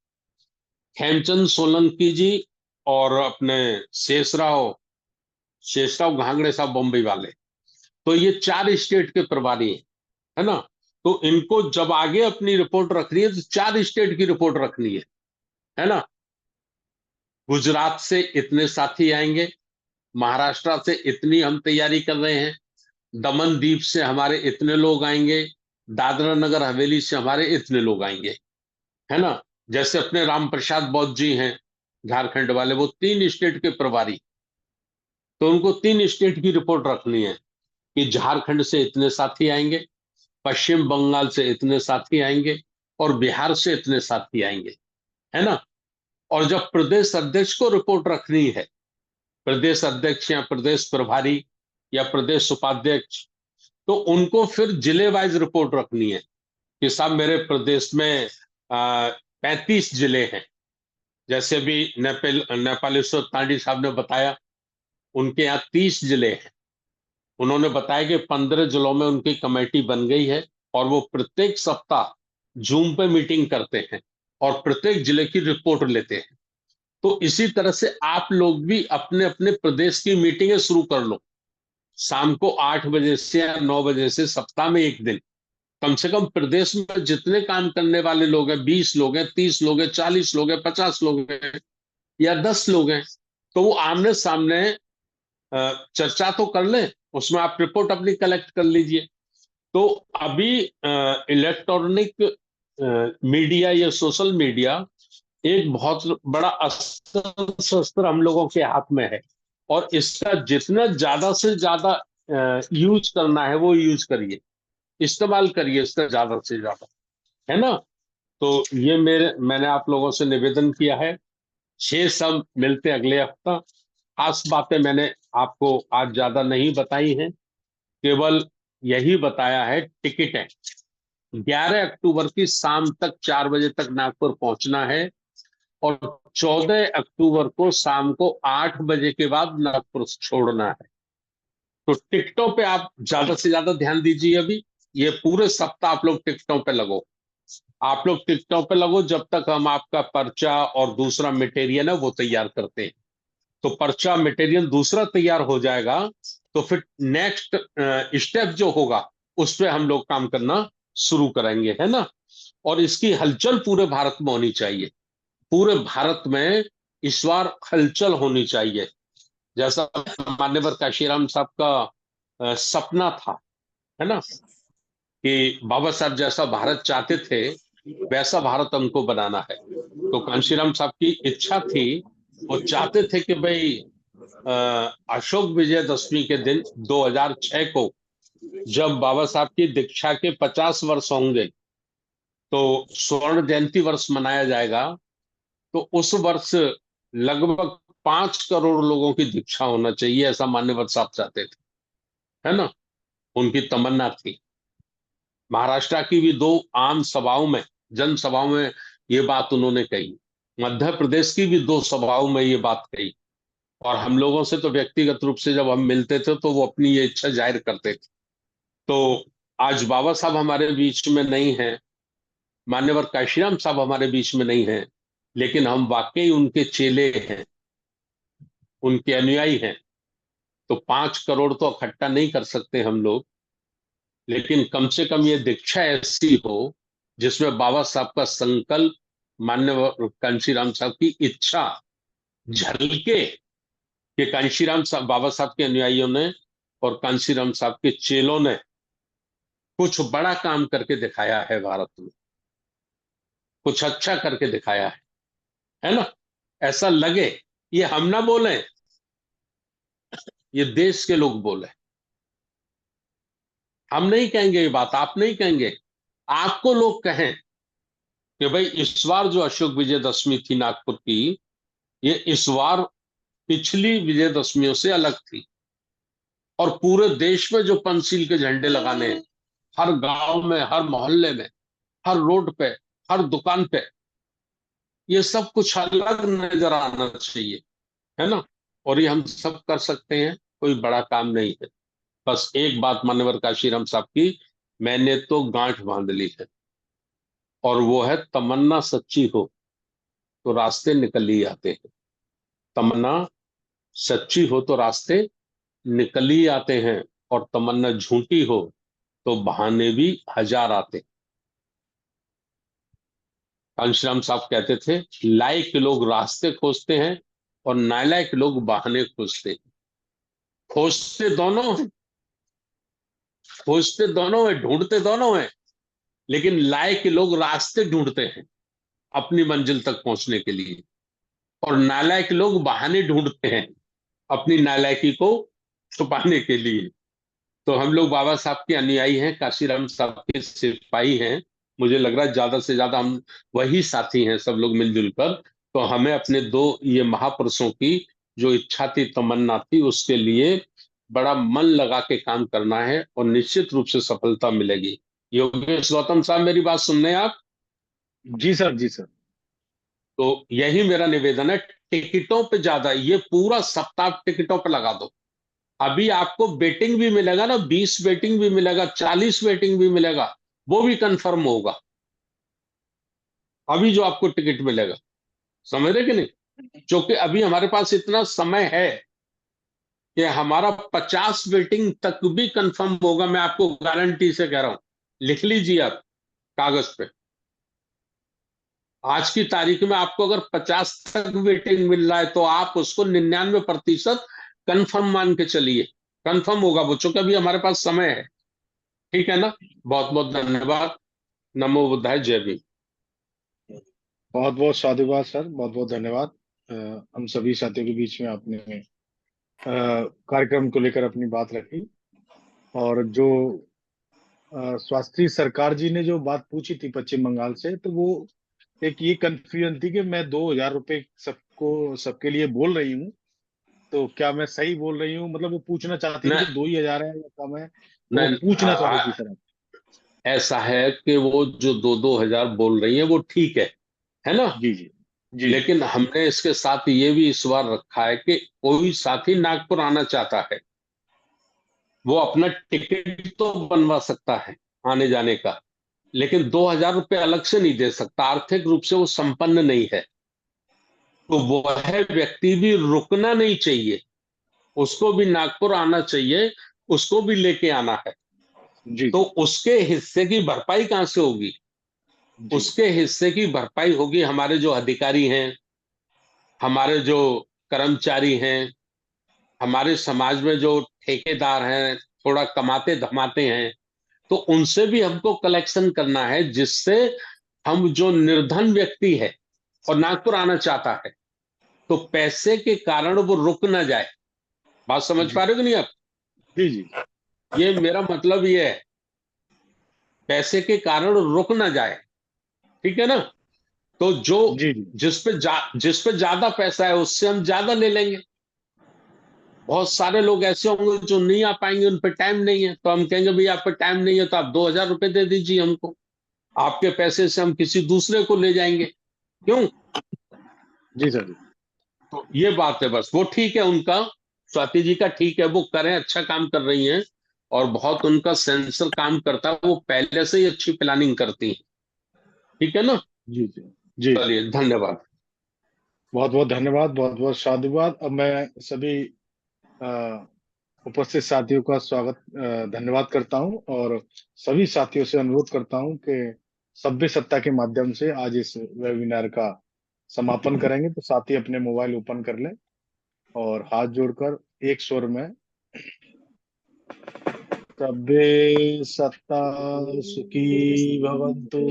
हेमचंद सोलंकी जी और अपने शेषराव घांगड़े साहब बम्बई वाले, तो ये 4 स्टेट के प्रभारी हैं, है ना। तो इनको जब आगे अपनी रिपोर्ट रखनी है तो 4 स्टेट की रिपोर्ट रखनी है ना। गुजरात से इतने साथी आएंगे, महाराष्ट्र से इतनी हम तैयारी कर रहे हैं, दमन दीप से हमारे इतने लोग आएंगे, दादरा नगर हवेली से हमारे इतने लोग आएंगे, है ना। जैसे अपने राम प्रसाद बौद्ध जी हैं झारखंड वाले, वो 3 स्टेट के प्रभारी, तो उनको 3 स्टेट की रिपोर्ट रखनी है कि झारखंड से इतने साथी आएंगे, पश्चिम बंगाल से इतने साथी आएंगे और बिहार से इतने साथी आएंगे, है ना। और जब प्रदेश अध्यक्ष को रिपोर्ट रखनी है, प्रदेश अध्यक्ष या प्रदेश प्रभारी या प्रदेश उपाध्यक्ष, तो उनको फिर जिले वाइज रिपोर्ट रखनी है कि साहब मेरे प्रदेश में 35 जिले हैं। जैसे भी नेपालेश्वर तांडी साहब ने बताया, उनके यहाँ 30 जिले हैं। उन्होंने बताया कि 15 जिलों में उनकी कमेटी बन गई है और वो प्रत्येक सप्ताह जूम पे मीटिंग करते हैं और प्रत्येक जिले की रिपोर्ट लेते हैं। तो इसी तरह से आप लोग भी अपने अपने प्रदेश की मीटिंगें शुरू कर लो, शाम को 8 बजे से या 9 बजे से सप्ताह में एक दिन, कम से कम प्रदेश में जितने काम करने वाले लोग हैं, 20 लोग हैं, 30 लोग हैं, 40 लोग हैं, 50 लोग हैं या 10 लोग हैं, तो वो आमने सामने चर्चा तो कर लें, उसमें आप रिपोर्ट अपनी कलेक्ट कर लीजिए। तो अभी इलेक्ट्रॉनिक मीडिया या सोशल मीडिया एक बहुत बड़ा अस्त्र शस्त्र हम लोगों के हाथ में है, और इसका जितना ज्यादा से ज्यादा यूज करना है वो यूज करिए, इस्तेमाल करिए इसका ज्यादा से ज्यादा, है ना। तो ये मैंने आप लोगों से निवेदन किया है। 6 सब मिलते अगले हफ्ता। खास बातें मैंने आपको आज ज्यादा नहीं बताई हैं, केवल यही बताया है टिकटें 11 अक्टूबर की शाम तक 4 बजे तक नागपुर पहुंचना है, और 14 अक्टूबर को शाम को 8 बजे के बाद नागपुर छोड़ना है। तो टिकटों पे आप ज्यादा से ज्यादा ध्यान दीजिए। अभी ये पूरे सप्ताह आप लोग टिकटों पे लगो, आप लोग टिकटों पे लगो, जब तक हम आपका पर्चा और दूसरा मटेरियल है वो तैयार करते हैं। तो पर्चा मटेरियल दूसरा तैयार हो जाएगा तो फिर नेक्स्ट स्टेप जो होगा उस पर हम लोग काम करना शुरू करेंगे, है ना। और इसकी हलचल पूरे भारत में होनी चाहिए, पूरे भारत में इस बार हलचल होनी चाहिए। जैसा मान्यवर काशीराम साहब का सपना था, है ना, कि बाबा साहब जैसा भारत चाहते थे वैसा भारत हमको बनाना है। तो कांशीराम साहब की इच्छा थी, वो चाहते थे कि भाई अशोक विजयदशमी के दिन 2006 को जब बाबा साहब की दीक्षा के 50 वर्ष होंगे तो स्वर्ण जयंती वर्ष मनाया जाएगा, तो उस वर्ष लगभग 5 करोड़ लोगों की दीक्षा होना चाहिए, ऐसा मान्यवर साहब चाहते थे, है ना, उनकी तमन्ना थी। महाराष्ट्र की भी 2 आम सभाओं में, जनसभाओं में ये बात उन्होंने कही, मध्य प्रदेश की भी 2 सभाओं में ये बात कही, और हम लोगों से तो व्यक्तिगत रूप से जब हम मिलते थे तो वो अपनी ये इच्छा जाहिर करते थे। तो आज बाबा साहब हमारे बीच में नहीं हैं, मान्यवर काशीराम साहब हमारे बीच में नहीं हैं, लेकिन हम वाकई उनके चेले हैं, उनके अनुयायी हैं। तो 5 करोड़ तो इकट्ठा नहीं कर सकते हम लोग, लेकिन कम से कम ये दीक्षा ऐसी हो जिसमें बाबा साहब का संकल्प, मान्यवर कांशीराम साहब की इच्छा झलके, कि कांशीराम साहब, बाबा साहब के अनुयायियों ने और कांशीराम साहब के चेलों ने कुछ बड़ा काम करके दिखाया है भारत में, कुछ अच्छा करके दिखाया है ना, ऐसा लगे। ये हम ना बोले, ये देश के लोग बोले, हम नहीं कहेंगे ये बात, आप नहीं कहेंगे, आपको लोग कहें कि भाई इस बार जो अशोक विजयदशमी थी नागपुर की, ये इस बार पिछली विजयदशमियों से अलग थी। और पूरे देश में जो पंचशील के झंडे लगाने हैं, हर गांव में, हर मोहल्ले में, हर रोड पे, हर दुकान पे, ये सब कुछ अलग नजर आना चाहिए, है ना। और ये हम सब कर सकते हैं, कोई बड़ा काम नहीं है। बस एक बात मान्यवर काशीराम साहब की मैंने तो गांठ बांध ली है, और वो है तमन्ना सच्ची हो तो रास्ते निकल ही आते हैं। तमन्ना सच्ची हो तो रास्ते निकल ही आते हैं, और तमन्ना झूठी हो तो बहाने भी हजार आते। कांशीराम साहब कहते थे, लायक लोग रास्ते खोजते हैं और नालायक लोग बहाने खोजते हैं। खोजते दोनों हैं, खोजते दोनों हैं, ढूंढते दोनों हैं, लेकिन लायक लोग रास्ते ढूंढते हैं अपनी मंजिल तक पहुंचने के लिए, और नालायक लोग बहाने ढूंढते हैं अपनी नालायकी को छुपाने के लिए। तो हम लोग बाबा साहब के अनुयायी हैं, काशीराम साहब के सिपाही हैं। मुझे लग रहा है ज्यादा से ज्यादा हम वही साथी हैं, सब लोग मिलजुल कर। तो हमें अपने 2 ये महापुरुषों की जो इच्छा थी, तमन्ना थी, उसके लिए बड़ा मन लगा के काम करना है, और निश्चित रूप से सफलता मिलेगी। योगेश गौतम साहब, मेरी बात सुन रहे हैं आप? जी सर, जी सर। तो यही मेरा निवेदन है, टिकटों पे ज्यादा, ये पूरा सप्ताह टिकटों पे लगा दो। अभी आपको वेटिंग भी मिलेगा ना, 20 वेटिंग भी मिलेगा, 40 वेटिंग भी मिलेगा, वो भी कंफर्म होगा अभी जो आपको टिकट मिलेगा, समझ रहे कि नहीं। क्योंकि अभी हमारे पास इतना समय है कि हमारा 50 वेटिंग तक भी कंफर्म होगा, मैं आपको गारंटी से कह रहा हूं। लिख लीजिए आप कागज पे। आज की तारीख में आपको अगर 50 तक वेटिंग मिल रहा है तो आप उसको 99% कंफर्म मान के चलिए, कंफर्म होगा वो, चूंकि अभी हमारे पास समय है। ठीक है ना? बहुत बहुत धन्यवाद। नमो बुद्धाय, जय भीम। बहुत बहुत साधुवाद सर, बहुत बहुत धन्यवाद। हम सभी साथियों के बीच में आपने कार्यक्रम को लेकर अपनी बात रखी, और जो स्वास्थ्य सरकार जी ने जो बात पूछी थी पश्चिम बंगाल से, तो वो एक ये कंफ्यूजन थी कि मैं 2,000 रुपए सबके लिए बोल रही हूँ, तो क्या मैं सही बोल रही हूँ? मतलब वो पूछना चाहती थी कि 2,000 है या कम है, तो वो नहीं, पूछना चाहती थी सर। ऐसा है कि वो जो 2,000 बोल रही है वो ठीक है ना? जी जी जी। लेकिन हमने इसके साथ ये भी इस बार रखा है कि कोई साथी नागपुर आना चाहता है, वो अपना टिकट तो बनवा सकता है आने जाने का, लेकिन 2,000 रुपये अलग से नहीं दे सकता। आर्थिक रूप से वो संपन्न नहीं है, तो वह व्यक्ति भी रुकना नहीं चाहिए, उसको भी नागपुर आना चाहिए, उसको भी लेके आना है। जी। तो उसके हिस्से की भरपाई कहां से होगी? उसके हिस्से की भरपाई होगी हमारे जो अधिकारी हैं, हमारे जो कर्मचारी हैं, हमारे समाज में जो ठेकेदार हैं, थोड़ा कमाते धमाते हैं, तो उनसे भी हमको कलेक्शन करना है, जिससे हम जो निर्धन व्यक्ति है और नागपुर आना चाहता है, तो पैसे के कारण वो रुक ना जाए। बात समझ पा रहे हो कि नहीं आप? जी जी। ये मेरा मतलब ये है, पैसे के कारण रुक ना जाए। ठीक है ना? तो जो जिस पे ज्यादा पैसा है उससे हम ज्यादा ले लेंगे। बहुत सारे लोग ऐसे होंगे जो नहीं आ पाएंगे, उन पे टाइम नहीं है, तो हम कहेंगे भाई आप पे टाइम नहीं है तो आप 2,000 रुपये दे दीजिए हमको, आपके पैसे से हम किसी दूसरे को ले जाएंगे। क्यों? जी सर जी। तो ये बात है बस। वो ठीक है, उनका, स्वाति जी का ठीक है, वो करें, अच्छा काम कर रही हैं, और बहुत उनका सेंसर काम करता है, वो पहले से ही अच्छी प्लानिंग करती है। ठीक है ना? जी जी जी। चलिए, धन्यवाद। बहुत बहुत धन्यवाद, बहुत बहुत साधुवाद। अब मैं सभी उपस्थित साथियों का धन्यवाद करता हूं, और सभी साथियों से अनुरोध करता हूं कि सभ्य सत्ता के माध्यम से आज इस वेबिनार का समापन करेंगे। तो साथी अपने मोबाइल ओपन कर लें और हाथ जोड़कर एक स्वर में सभ्य सत्ता सुखी भवन्तु,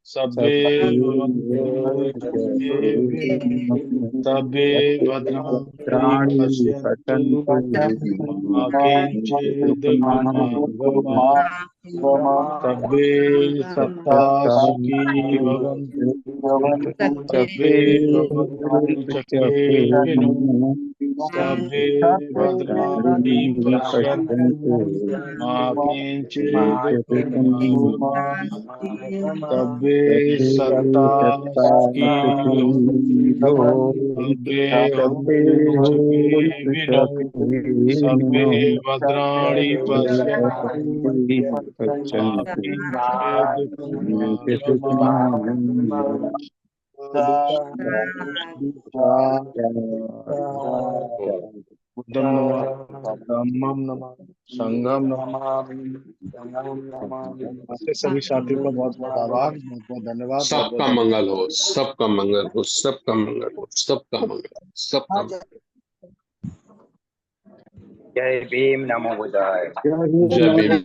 सभ्य भवन्तु सभ्य भद्राणि पश्यन्तु मा किंचित् दुःखभाग् सभ्य सत्ता सुखी भवन्तु, सभ्य भद्राणि पश्यन्तु सभ्य भद्राणि पश्यन्तु मा किंचित् दुःखभाग् सभ्य सत्ता सुखी भवन्तु, सभ्य भवन्तु सभ्य भद्राणि पश्यन्तु मा किंचित् दुःखभाग् बुद्धं नमामि, धम्मं नमामि, संघं नमामि। सभी साथियों का बहुत बहुत आभार, बहुत बहुत धन्यवाद। सबका मंगल हो, सबका मंगल हो, सबका मंगल हो, सबका मंगल, सबका मंगल। जय भीम, नमो बुद्धाय। जय भीम।